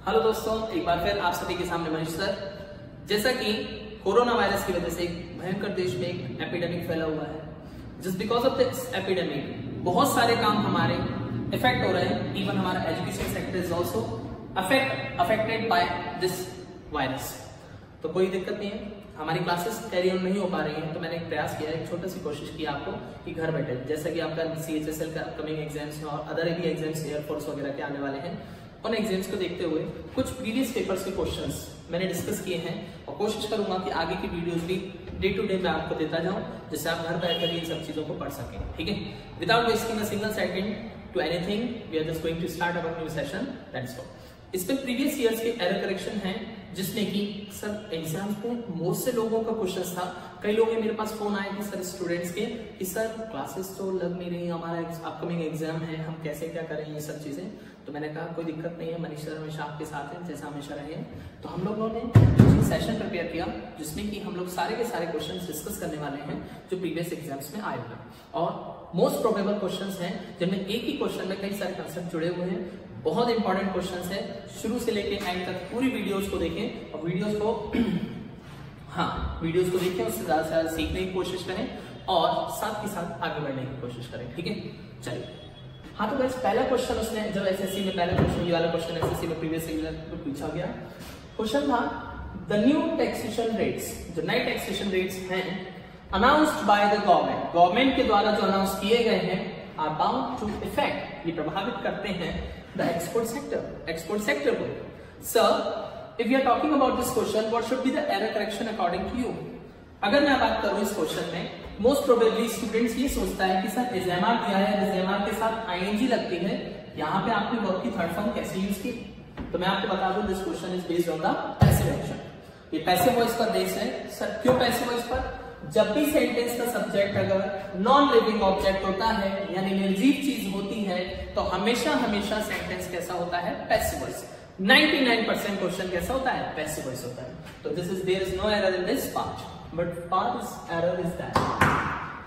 Hello दोस्तों, एक बार फिर आप सभी के सामने मनीष सर। जैसा कि कोरोना वायरस की वजह से एक भयंकर देश में एक एपिडेमिक फैला हुआ है, just because of this epidemic बहुत सारे काम हमारे इफेक्ट हो रहे हैं। इवन हमारा education sector is also affected by this virus. तो कोई दिक्कत नहीं है, हमारी क्लासेस कैरी ऑन नहीं हो पा रही हैं, तो मैंने एक प्रयास किया, एक छोटी सी कोशिश की आपको कि घर बैठे, जैसा कि आपका CHSL का अपकमिंग एग्जाम्स है और अदर भी एग्जाम्स एयरफोर्स वगैरह के आने वाले हैं, उन एग्जाम्स को देखते हुए कुछ प्रीवियस पेपर्स के क्वेश्चंस मैंने डिस्कस किए हैं और कोशिश करूंगा कि आगे की वीडियोस भी डे टू डे मैं आपको देता जाऊं, जिससे आप घर बैठकर इन सब चीजों को पढ़ सकें। ठीक है, without wasting a single second to anything, we are just going to start our new session, that's all. इसमें प्रीवियस ईयर्स के एरर करेक्शन है, जिसमें कि सर एग्जाम्स में मोस्ट से लोगों का क्वेश्चन था। कई लोग मेरे पास फोन आए थे सर स्टूडेंट्स के कि सर क्लासेस तो लग नहीं रही, हमारा अपकमिंग एग्जाम है, हम कैसे क्या करें ये सब चीजें। तो मैंने कहा कोई दिक्कत नहीं है, मनीष सर हमेशा आपके साथ हैं, जैसा हमेशा रहे हैं। तो हम लोगों ने सेशन प्रिपेयर किया, जिसमें कि हम लोग सारे के सारे क्वेश्चंस डिस्कस करने वाले हैं जो प्रीवियस एग्जाम्स में आए हुए और मोस्ट प्रोबेबल क्वेश्चंस हैं, जिनमें एक ही क्वेश्चन में कई सारे कंसेप्ट जुड़े हुए हैं। बहुत इंपॉर्टेंट क्वेश्चंस है, शुरू से लेके एंड तक पूरी वीडियोस को देखें और वीडियोस को देखें, उससे ज्यादा से ज्यादा सीखने की कोशिश करें और साथ ही साथ आगे बढ़ने की कोशिश करें। ठीक है, चलिए। हाँ, तो वैसे पहला क्वेश्चन उसने जब एसएससी में पहला क्वेश्चन, ये वाला क्वेश्चन एसएससी में प्रीवियस एग्जाम में पूछा गया क्वेश्चन था, द न्यू टैक्सेशन रेट्स, जो नए टैक्सेशन रेट्स हैं अनाउंस्ड बाय द गवर्नमेंट के द्वारा जो अनाउंस किए गए हैं, आर बाउंड टू इफेक्ट, ये प्रभावित करते हैं द एक्सपोर्ट सेक्टर को। Sir, if you are talking about this question, what should be the error correction according to you? अगर मैं बात करूं इस क्वेश्चन में, मोस्ट प्रोबेबली स्टूडेंट्स ये सोचता है कि सर एसएमआर दिया है, एसएमआर के साथ आईएनजी लगती है, यहाँ पे आपने वर्ब की थर्ड फॉर्म कैसे यूज की? तो मैं आपको बता दूं, this question is based on the passive action. ये पैसिव वॉइस पर बेस्ड है। सर क्यों पैसिव वॉइस पर? जब भी सेंटेंस का सब्जेक्ट अगर नॉन लिविंग ऑब्जेक्ट होता है, यानी निर्जीव चीज होती है, तो हमेशा हमेशा सेंटेंस कैसा होता है? Passive voice. 99% क्वेश्चन कैसा होता है? पैसिव वॉइस होता है। तो this is, there is no error in this part, but part error is that.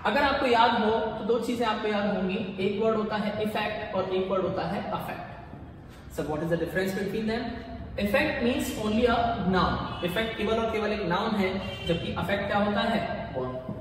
अगर आपको याद हो तो दो चीजें आपको याद होंगी, एक वर्ड होता है इफेक्ट और एक वर्ड होता है affect. So what is the difference between them? Effect means only a noun, effect केवल और केवल एक नाउन है, जबकि अफेक्ट क्या होता है? वर्ब।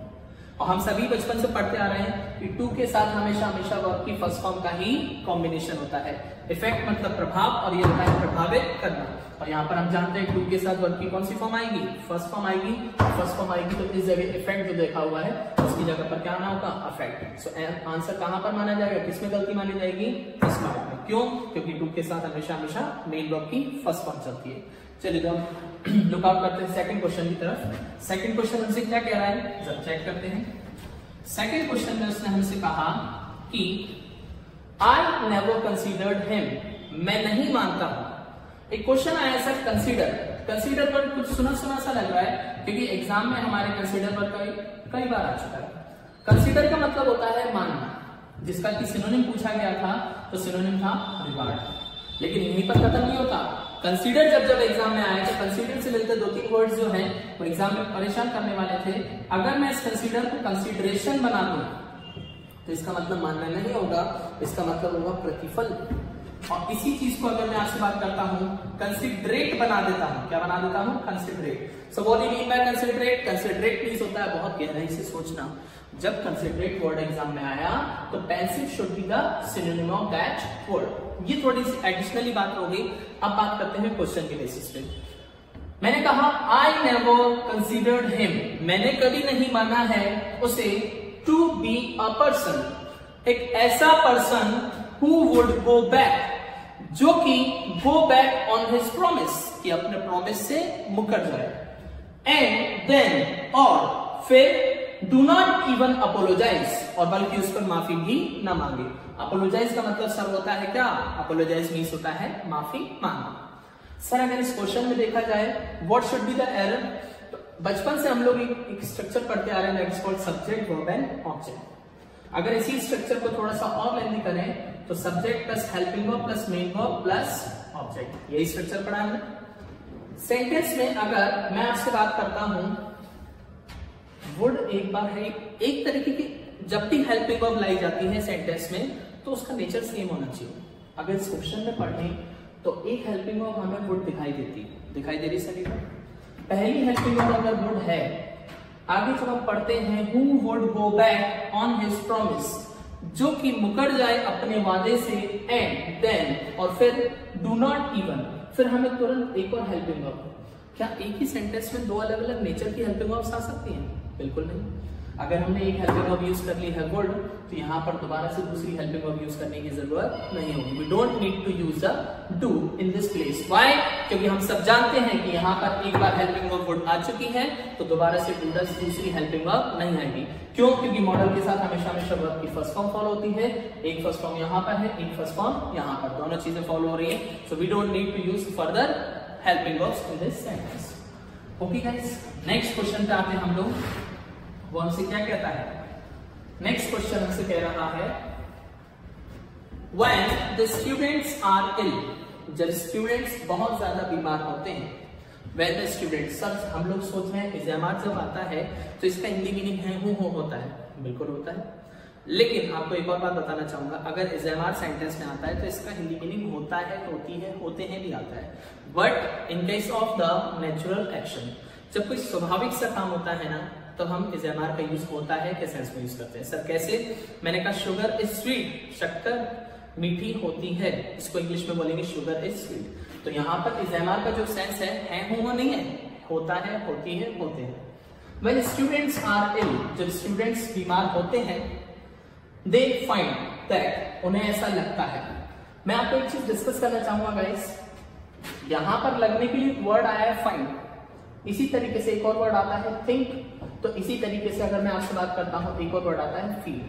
और हम सभी बचपन से पढ़ते आ रहे हैं कि टू के साथ हमेशा हमेशा वर्ब की फर्स्ट फॉर्म का ही कॉम्बिनेशन होता है। इफेक्ट मतलब प्रभाव और ये होता है प्रभावित करना। और यहाँ पर हम जानते हैं टू के साथ वर्ब की कौन सी फॉर्म आएगी? फर्स्ट फॉर्म आएगी। फर्स्ट फॉर्म आएगी तो इस जगह इफेक्ट जो देखा हुआ है उसकी जगह पर क्या आना होगा? अफेक्ट। सो आंसर कहां पर माना जाएगा? किसमें गलती मानी जाएगी? इस पार्ट में। क्यों? क्योंकि टू के साथ हमेशा हमेशा मेन वर्ब की फर्स्ट फॉर्म चलती है। चलिए तो हम लुक आउट करते हैं सेकंड क्वेश्चन की तरफ। सेकंड क्वेश्चन हमसे क्या कह रहा है, जब चेक करते हैं। सेकंड क्वेश्चन में उसने हमसे कहा कि आई नेवर कंसीडर्ड हिम, मैं नहीं मानता हूं। एक क्वेश्चन आया सर कंसीडर पर कुछ सुना सा लग रहा है, क्योंकि एग्जाम में हमारे कंसीडर पर कई बार आ चुका है। कंसीडर का मतलब होता है मानना, जिसका कि सिनोनिम पूछा गया था, तो सिनोनिम था रिगार्ड। लेकिन यहीं पर खत्म नहीं होता। कंसीडर जब एग्जाम में आया तो कंसीडर से मिलते दो तीन वर्ड्स जो हैं वो एग्जाम में परेशान करने वाले थे। अगर मैं इस कंसीडर को कंसीडरेशन बना दूं तो इसका मतलब मानना नहीं होगा, इसका मतलब होगा प्रतिफल। और इसी चीज को अगर मैं आपसे बात करता हूं, कंसिडरेट बना देता हूं, क्या बना देता हूं? Considerate. So what do you mean by considerate? Considerate means होता है बहुत गहराई से सोचना। जब कंसिडरेट वर्ड एग्जाम में आया तो pensive should be the synonym of that word. ये थोड़ी सी एडिशनली बात हो गई। अब बात करते हैं क्वेश्चन के बेसिस पे। मैंने कहा आई नेवर कंसीडर्ड हिम, मैंने कभी नहीं माना है उसे टू बी अ पर्सन, एक ऐसा person who would go back, जो कि go back on his promise, कि अपने प्रॉमिस से मुकर जाए, एंड देन, और फिर डू नॉट इवन अपोलोजाइज, और बल्कि उस पर माफी भी ना मांगे। अपोलोजाइज का मतलब सर होता है क्या? अपोलोजाइज मीन्स होता है माफी मांगना। सर अगर इस क्वेश्चन में देखा जाए what should be the error, तो बचपन से हम लोग एक स्ट्रक्चर पढ़ते आ रहे हैं, that's called subject verb and object. अगर इसी स्ट्रक्चर को थोड़ा सा और लेंदी करें तो subject plus helping verb plus main verb plus object, यही स्ट्रक्चर पढ़ा हमने। सेंटेंस में अगर मैं आपसे बात करता हूं, वुड एक बार है, एक तरीके की जब भी हेल्पिंग वर्ब लाई जाती है सेंटेंस में तो उसका नेचर सेम होना चाहिए। अगर इस क्वेश्चन में पढ़ें तो एक हेल्पिंग वर्ब हमें वुड दिखाई दे रही सभी को। पहली हेल्पिंग वर्ब अगर वुड है, आगे जब हम पढ़ते हैं who would go back on his promise, जो कि मुकर जाए अपने वादे से, एंड देन और फिर डू नॉट इवन, फिर हमें तुरंत एक और हेल्पिंग वर्ब। क्या एक ही सेंटेंस में दो अलग अलग नेचर की हेल्पिंग वर्ब्स आ सकती हैं? बिल्कुल नहीं। अगर हमने एक हेल्पिंग वर्ब यूज कर ली है वुड, तो यहाँ पर दोबारा से दूसरी हेल्पिंग वर्ब यूज करने की जरूरत नहीं होगी। We don't need to use the do in this place. Why? क्योंकि हम सब जानते हैं कि यहाँ पर एक बार हेल्पिंग वर्ब वुड आ चुकी है, तो दोबारा से डू डज दूसरी हेल्पिंग वर्ब नहीं आएगी। क्यों? क्योंकि मॉडल के साथ हमेशा वर्ब की फर्स्ट फॉर्म फॉलो होती है। एक फर्स्ट फॉर्म यहाँ पर है, एक फर्स्ट फॉर्म यहाँ पर, दोनों चीजें फॉलो हो रही है। So we don't need to use further helping verbs in this sentence. Okay guys, next question पे आते हैं हम लोग। वो हमसे क्या कहता है? नेक्स्ट क्वेश्चन हमसे कह रहा है when the students are ill, जब स्टूडेंट्स बहुत ज्यादा बीमार होते हैं। when the students, सब हम लोग सोच रहे हैं एग्जाम जब आता है तो इसका हिंदी मीनिंग है हूं हो होता है, बिल्कुल होता है। लेकिन आपको एक और बात बताना चाहूंगा, अगर एग्जाम सेंटेंस में आता है तो इसका हिंदी मीनिंग होता है, होती है, होते हैं भी आता है। But in case of the natural action, जब कोई स्वाभाविक सा काम होता है ना, तो हम एग्जाम का यूज होता है के सेंस में यूज करते हैं। सर कैसे? मैंने कहा शुगर इज स्वीट, शक्कर मीठी होती है, इसको इंग्लिश में बोलेंगे शुगर इज स्वीट। तो यहाँ पर एग्जाम का जो सेंस है हो नहीं है, होता है, होती है, होते हैं। When students are ill, जब स्टूडेंट्स बीमार होते हैं, they find that, उन्हें ऐसा लगता है। मैं आपको एक चीज डिस्कस करना चाहूंगा गाइस, यहाँ पर लगने के लिए वर्ड आया है फाइंड, इसी तरीके से एक और वर्ड आता है थिंक, तो इसी तरीके से अगर मैं आपसे बात करता हूं एक और वर्ड आता है फील।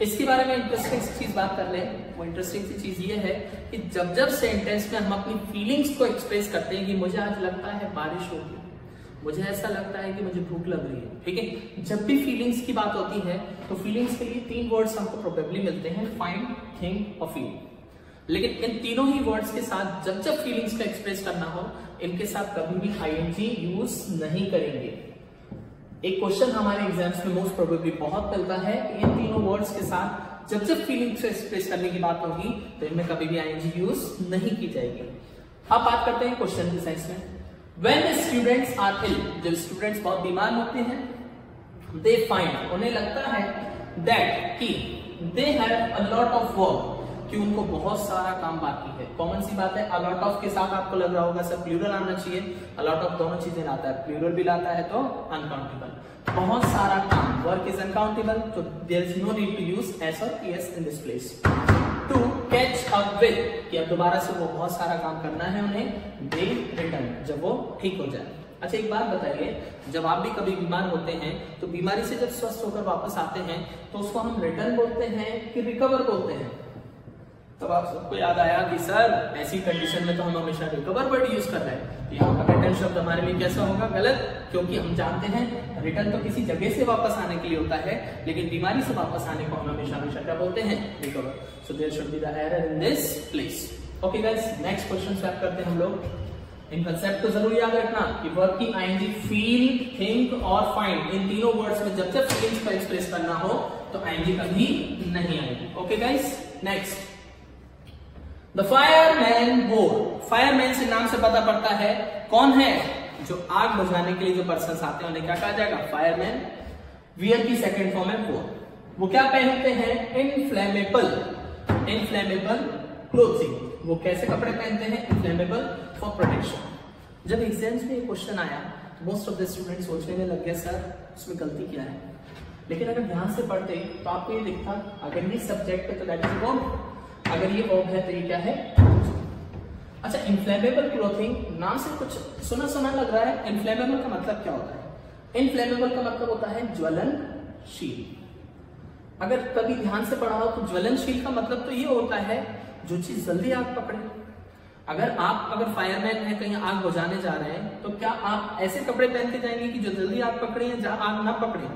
इसके बारे में इंटरेस्टिंग चीज बात कर लें। वो इंटरेस्टिंग सी चीज ये है कि जब जब सेंटेंस में हम अपनी फीलिंग्स को एक्सप्रेस करते हैं कि मुझे आज लगता है बारिश होगी, मुझे ऐसा लगता है कि मुझे भूख लग रही है, ठीक है, जब भी फीलिंग्स की बात होती है तो फीलिंग्स के लिए तीन वर्ड्स हमको प्रोबेबली मिलते हैं, फाइंड, थिंक और फील। लेकिन इन तीनों ही वर्ड्स के साथ जब जब फीलिंग्स को एक्सप्रेस करना हो, इनके साथ कभी भी आईएनजी यूज नहीं करेंगे। एक क्वेश्चन हमारे एग्जाम्स में मोस्ट प्रोबेबली बहुत मिलता है कि इन तीनों वर्ड्स के साथ जब जब फीलिंग्स को एक्सप्रेस करने की बात होगी तो इनमें कभी भी आईएनजी यूज नहीं की जाएगी। अब बात करते हैं क्वेश्चन के सेंस में। When the students are ill, जब स्टूडेंट्स बहुत बीमार होते हैं, they find, उन्हें लगता है that कि they have a lot of work, कि उनको बहुत सारा काम बाकी है। कॉमन सी बात है, a lot of के साथ आपको लग रहा होगा सर प्लूरल आना चाहिए, a lot of दोनों चीजें लाता है, प्लूरल भी लाता है तो अनकाउंटेबल, बहुत सारा काम, वर्क इज अनकाउंटेबल, तो there is no need to use S or PS in this place. To catch up with, कि अब दोबारा से वो बहुत सारा काम करना है उन्हें, दे रिटर्न, जब वो ठीक हो जाए। अच्छा एक बात बताइए, जब आप भी कभी बीमार होते हैं तो बीमारी से जब स्वस्थ होकर वापस आते हैं तो उसको हम रिटर्न बोलते हैं कि रिकवर बोलते हैं? तब आप सबको याद आया कि सर ऐसी कंडीशन में तो हम हमेशा रिकवर वर्ड यूज कर रहे हैं, यहाँ पर रिटर्न शब्द हमारे लिए कैसा होगा? गलत, क्योंकि हम जानते हैं रिटर्न तो किसी जगह से वापस आने के लिए होता है, लेकिन बीमारी से वापस आने को हम हमेशा क्या बोलते हैं? Recover. So there should be the error in this place. Okay guys, next question start करते हैं हम लोग। इन कंसेप्ट को जरूर याद रखना कि वर्ब की आईएनजी फील, थिंक और फाइंड, इन तीनों वर्ड्स में जब जब फीलिंग्स को एक्सप्रेस करना हो तो आईएनजी कभी नहीं आएगी। Okay guys, next the fireman वोर। फायरमैन से नाम से पता पड़ता है कौन है? जो आग बुझाने के लिए जो पर्सन आते हैं उन्हें क्या कहा जाएगा? फायरमैन। वियर की सेकंड फॉर्म है वोर। वो क्या पहनते हैं? Inflammable, inflammable clothing. वो कैसे कपड़े पहनते हैं? Inflammable for protection. जब एग्जाम्स में क्वेश्चन आया मोस्ट ऑफ द स्टूडेंट सोचने में लग गया सर उसमें गलती क्या है, लेकिन अगर ध्यान से पढ़ते तो आपको ये दिखता अगर ये सब्जेक्ट है तो दैट इज वर्ब, अगर ये वर्ब है तो ये क्या है? अच्छा, इनफ्लेमेबल क्लोथिंग नाम से कुछ सुना सुना लग रहा है। इनफ्लेमेबल का मतलब क्या होता है? इनफ्लेमेबल का मतलब होता है ज्वलनशील। अगर कभी ध्यान से पढ़ा हो तो ज्वलनशील का मतलब तो ये होता है जो चीज जल्दी आग पकड़े। अगर फायरमैन है, कहीं आग बुझाने जा रहे हैं, तो क्या आप ऐसे कपड़े पहन के जाएंगे कि जो जल्दी आग पकड़े या जहां आग ना पकड़े?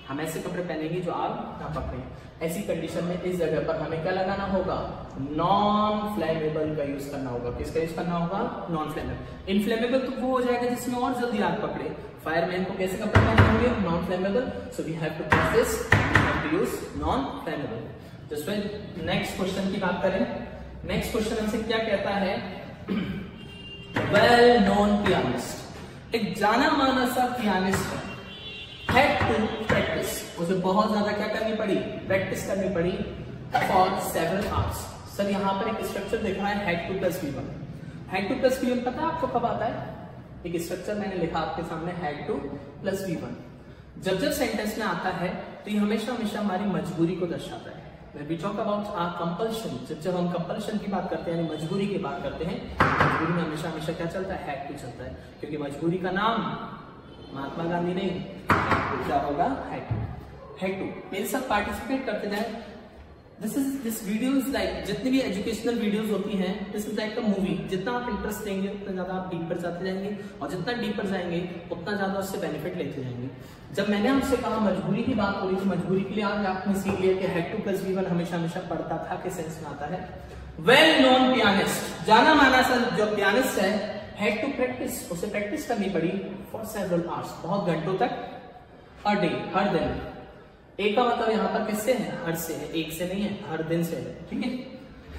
हम ऐसे कपड़े पहनेंगे जो आग ना पकड़े। ऐसी कंडीशन में इस जगह पर हमें क्या लगाना होगा? नॉन फ्लेमेबल का यूज करना होगा। किसका यूज करना होगा? Non flammable. इनफ्लेमेबल तो वो हो जाएगा जिसमें और जल्दी आग पकड़े। फायरमैन को कैसे कपड़े पहने होंगे? Non flammable. So we have to use this, we have to use non flammable. Just next question की बात करें। नेक्स्ट क्वेश्चन हमसे क्या कहता है? वेल नोन पियानिस्ट, एक जाना माना सा पियानिस्ट है, हैड टू प्रैक्टिस, उसे बहुत ज्यादा क्या करनी पड़ी, प्रैक्टिस करनी पड़ी फॉर सेवरल आवर्स। सर यहाँ पर एक स्ट्रक्चर देख रहा है had two plus V1। Had two plus V1 पता है आपको कब आता है? एक स्ट्रक्चर मैंने लिखा आपके सामने हैड टू प्लस V1, जब जब सेंटेंस में आता है तो ये हमेशा हमेशा हमारी मजबूरी को दर्शाता है। When we talk about our compulsion, जब हम कंपल्शन की बात करते हैं यानी मजबूरी की बात करते हैं, मजबूरी में हमेशा हमेशा क्या चलता है, हैड टू चलता है, क्योंकि मजबूरी का नाम महात्मा गांधी नहीं, तो क्या होगा, हैड टू। मेरे साथ पार्टिसिपेट करते जाए। दिस वीडियो इज लाइक, जितनी भी एजुकेशनल वीडियोस होती हैं, this is like a movie. जितना आप इंटरेस्ट देंगे उतना ज्यादा आप डीप पर जाते जाएंगे, और जितना डीप पर जाएंगे उतना ज्यादा उससे बेनिफिट लेते जाएंगे। जब मैंने आपसे कहा मजबूरी की बात हो रही थी, मजबूरी के लिए आज आपने सीख लिया कि हैड टू प्लस V1 हमेशा हमेशा पढ़ता था के सेंस में आता है। वेल नोन पियानिस्ट, जाना माना सा जो पियानिस्ट है, हैड टू प्रैक्टिस, उसे प्रैक्टिस करनी पड़ी फॉर सेवरल आवर्स, बहुत घंटों तक, अ डे, हर दिन। एक का मतलब यहाँ पर किससे है, हर से है, एक से नहीं है, हर दिन से है, ठीक है।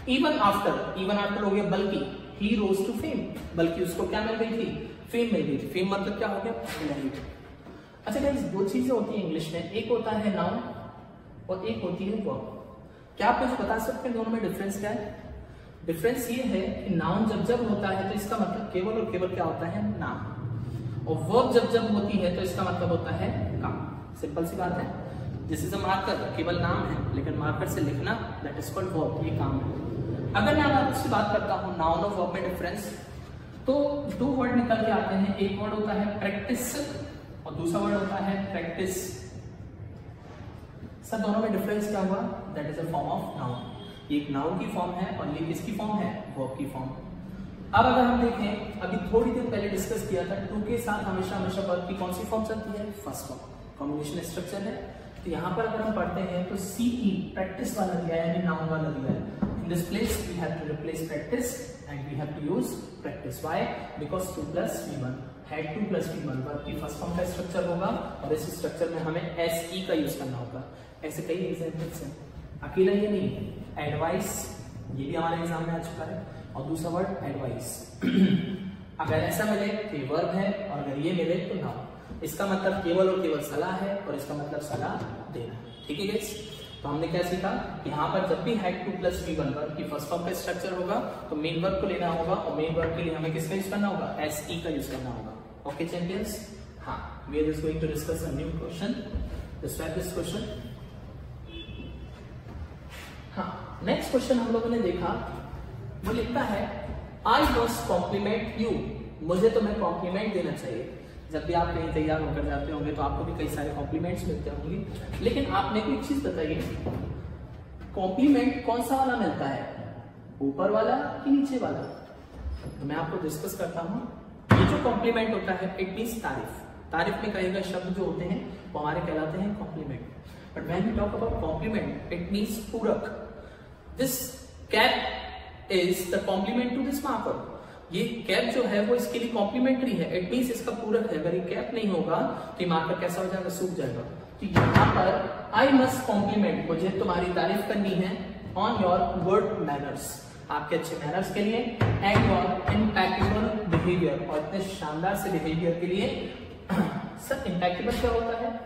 इवन आफ्टर हो गया बल्कि, ही रोज टू फेम, बल्कि उसको क्या मिल गई थी, फेम मिल गई थी। फेम मतलब क्या हो गया, पॉपुलैरिटी। अच्छा गाइस, दो चीजें होती है इंग्लिश में, एक होता है नाउन और एक होती है वर्ब। क्या आप मुझे बता सकते हैं दोनों में डिफरेंस क्या है? डिफरेंस ये है कि नाउन जब जब होता है तो इसका मतलब केवल और केवल क्या होता है, नाम, और वर्ब जब जब होती है तो इसका मतलब होता है काम। सिंपल सी बात है। दिस इज अ मार्कर, केवल नाम है, लेकिन मार्कर से लिखना, दैट इज कॉल्ड वर्ब, ये काम है। अगर मैं आपसे बात करता हूँ नाउन और वर्ब में डिफरेंस, तो दो वर्ड निकल के आते हैं। एक वर्ड होता है प्रैक्टिस और दूसरा वर्ड होता है प्रैक्टिस। सर दोनों में डिफरेंस क्या हुआ, that is a form of noun. एक नाउन की फॉर्म है और ये किसकी फॉर्म है, वर्ब की फॉर्म। अब अगर हम देखें, अभी थोड़ी देर पहले डिस्कस किया था, टू के साथ हमेशा हमेशा वर्ब की कौन सी फॉर्म चलती है, फर्स्ट फॉर्म, कॉम्बिनेशन स्ट्रक्चर है। तो यहाँ पर अगर हम पढ़ते हैं तो CE प्रैक्टिस वाला दिया है, यानी नाउन वाला दिया है। In this place we have to replace practice and we have to use practice. Why? Because 2 plus V1, had 2 plus V1 verb की फर्स्ट फॉर्म का स्ट्रक्चर होगा, और इस स्ट्रक्चर में हमें SE का यूज करना होगा। ऐसे कई एग्जाम्पल्स हैं, अकेला ये नहीं, एडवाइस, ये भी हमारे एग्जाम में आ चुका है, और दूसरा वर्ड एडवाइस। अगर ऐसा मिले तो ये वर्ब है, और अगर ये मिले तो नाउन। इसका मतलब केवल और केवल सलाह है, और इसका मतलब सलाह देना, ठीक है गाइस। तो हमने क्या सीखा, यहाँ पर जब भी हैड 2 प्लस V1 वर्ब की फर्स्ट फॉर्म का स्ट्रक्चर होगा तो मेन वर्ब को लेना होगा, और मेन वर्ब के लिए हमें किसका यूज करना होगा, SE का यूज करना होगा। ओके चैंपियंस, हाँ, we are just going to discuss a new question, just write this question. हाँ, नेक्स्ट क्वेश्चन हम लोगों ने देखा, वो लिखता है आई मस्ट कॉम्प्लीमेंट यू, मुझे तो मैं कॉम्प्लीमेंट देना चाहिए। जब भी आप कहीं तैयार होकर जाते होंगे तो आपको भी कई सारे कॉम्प्लीमेंट्स मिलते होंगे, लेकिन आपने को एक चीज बताइए, कॉम्प्लीमेंट कौन सा वाला मिलता है, ऊपर वाला कि नीचे वाला? तो मैं आपको डिस्कस करता हूँ। ये जो कॉम्प्लीमेंट होता है, इट मींस तारीफ। तारीफ में कहे गए शब्द जो होते हैं वो हमारे कहलाते हैं complement. But when we talk about complement, it means पूरक। This cap is the complement to this marker. ये कैप जो है वो इसके लिए कॉम्प्लीमेंट्री है, इट मींस इसका पूरक है। अगर ये कैप नहीं होगा तो ये मार्कर कैसा हो जाएगा, सूख जाएगा। तो यहाँ पर आई मस्ट कॉम्प्लीमेंट, मुझे तुम्हारी तारीफ करनी है, ऑन योर गुड मैनर्स, आपके अच्छे मैनर्स के लिए, एंड योर इम्पैक्टेबल बिहेवियर, और इतने शानदार से बिहेवियर के लिए। सर इम्पैक्टेबल क्या होता है?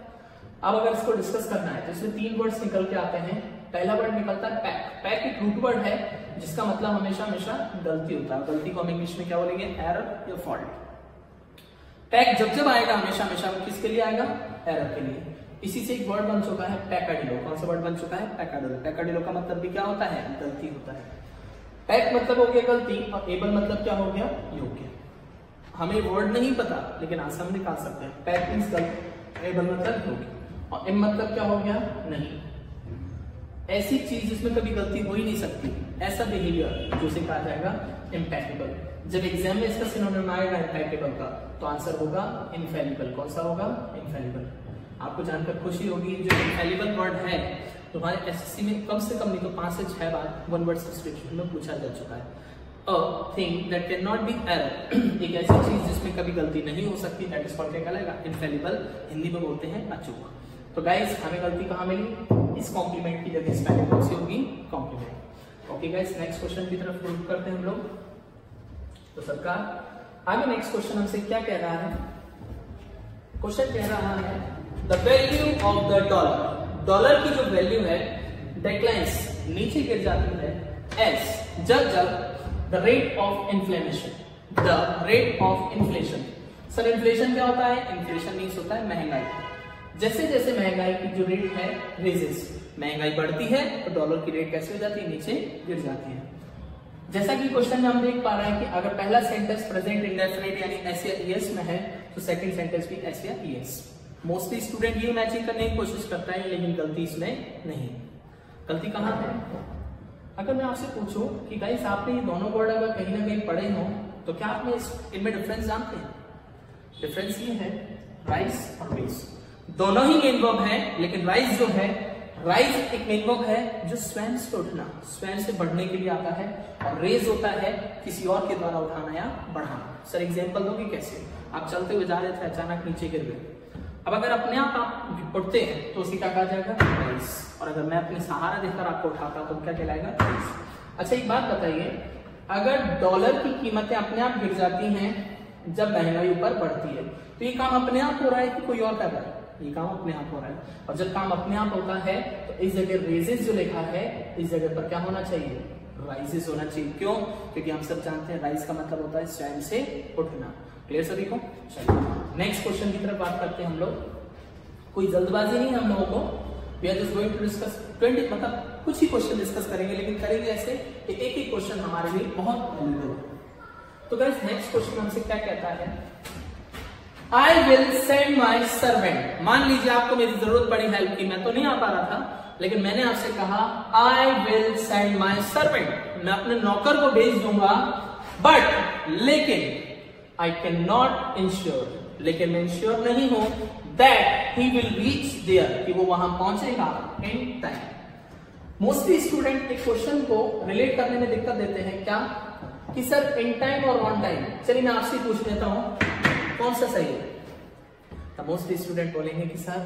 अब अगर इसको डिस्कस करना है तो इसमें 3 वर्ड्स निकल के आते हैं। पहला वर्ड निकलता है पैक। पैक एक रूट वर्ड है जिसका मतलब हमेशा हमेशा गलती होता है। गलती को हम इंग्लिश में क्या बोलेंगे, एरर या फॉल्ट। पैक जब जब आएगा हमेशा हमेशा किसके लिए आएगा, एरर के लिए। इसी से एक वर्ड बन चुका है पैकाडिलो। कौन सा वर्ड बन चुका है, पैकाडिलो। पैकाडिलो का मतलब भी क्या होता है, गलती होता है। पैक मतलब हो गया गलती, और एबल मतलब क्या हो गया, योग्य। हमें वर्ड नहीं पता लेकिन आंसर हम निकाल सकते हैं। पैक मींस गलती, एबल मतलब योग्य, और एम मतलब क्या हो गया, नहीं। ऐसी चीज जिसमें कभी गलती हो ही नहीं सकती, ऐसा बिहेवियर जो से कहा जाएगा इम्पैक्टेबल। जब एग्जाम में इसका सिनोनिम आएगा इम्पैक्टेबल का तो आंसर होगा इनफैलिबल। कौन सा होगा, इनफैलिबल। आपको जानकर खुशी होगी, जो इनफैलिबल वर्ड है तुम्हारे एसएससी में कम से कम नहीं तो 5 से 6 बार 1 वर्ड सब्स्टिट्यूशन में पूछा जा चुका है। A thing that can not be error, एक ऐसी चीज जिसमें कभी गलती नहीं हो सकती, दैट इज कॉल्ड क्या कहलाएगा, इनफैलिबल। हिंदी में बोलते हैं अचूक। तो गाइस हमें गलती कहाँ मिली, इस कॉम्प्लीमेंट की जगह स्पेलिंग कौन सी होगी, complement. Okay guys, next question की तरफ मूव करते हैं हम लोग। तो सरकार आगे नेक्स्ट क्वेश्चन हमसे क्या कह रहा है? क्वेश्चन कह रहा है the value of the dollar, dollar की जो वैल्यू है डिक्लाइंस, नीचे गिर जाती है एज जब the rate of inflation, the rate of inflation. Sir inflation क्या होता है? इन्फ्लेशन मींस होता है महंगाई। जैसे जैसे महंगाई की जो रेट है रेजेस, महंगाई बढ़ती है तो डॉलर की रेट कैसे हो जाती है? नीचे गिर जाती है। जैसा कि क्वेश्चन में हम देख पा रहे हैं कि अगर पहला सेंटेंस प्रेजेंट इंडेफिनिट यानी एस या ईएस में है तो सेकंड सेंटेंस भी एस या ईएस। मोस्टली स्टूडेंट ये मैचिंग करने की कोशिश करता है, लेकिन गलती इसमें नहीं। गलती कहां है? अगर मैं आपसे पूछूं कि गाइस आपने ये दोनों वर्ड अगर कहीं ना कहीं पढ़े हो तो क्या आप इनमें डिफरेंस जानते हैं? डिफरेंस ये है राइज और रेज, दोनों ही मेन वर्ब है, लेकिन राइज जो है, राइज एक मेन वर्ब है जो स्वयं से उठना, स्वयं से बढ़ने के लिए आता है, और रेज होता है किसी और के द्वारा उठाना या बढ़ाना। सर एग्जांपल दोगे कैसे? आप चलते हुए जा रहे थे, अचानक नीचे गिर गए। अब अगर अपने आप उठते हैं तो उसी का कहा जाएगा राइज, और अगर मैं अपने सहारा देकर आपको उठाता तो क्या कहलाएगा? राइज। अच्छा एक बात बताइए, अगर डॉलर की कीमतें अपने आप गिर जाती हैं जब महंगाई ऊपर बढ़ती है तो ये काम अपने आप हो रहा है कि कोई और कर रहा है? ये काम अपने आप हो रहा है। और जब काम अपने आप होता है तो इस जगह रेजेस जो लिखा है इस जगह पर क्या होना चाहिए? राइजेस होना चाहिए। क्यों? क्योंकि हम सब जानते हैं राइज का मतलब होता है स्वयं से उठना। क्लियर सभी को? चलिए नेक्स्ट क्वेश्चन की तरफ बात करते हैं हम लोग। कोई जल्दबाजी नहीं हम लोगों को, we are just going to discuss 20, मतलब कुछ ही क्वेश्चन डिस्कस करेंगे, लेकिन करेंगे ऐसे कि एक ही क्वेश्चन हमारे लिए बहुत वैल्यूएबल हो। तो गाइस नेक्स्ट क्वेश्चन हमसे क्या कहता है? I will send my servant। मान लीजिए आपको मेरी जरूरत पड़ी हेल्प की, मैं तो नहीं आ पा रहा था, लेकिन मैंने आपसे कहा I will send my servant, मैं अपने नौकर को भेज दूंगा, बट लेकिन I cannot ensure, लेकिन मैं इंश्योर नहीं हूं that he will reach there, कि वो वहां पहुंचेगा in time। मोस्टली स्टूडेंट एक क्वेश्चन को रिलेट करने में दिक्कत देते हैं क्या कि सर इन टाइम और ऑन टाइम। चलिए मैं आपसे पूछ लेता हूं कौन सा सही है? तो मोस्टली स्टूडेंट बोलेंगे कि सर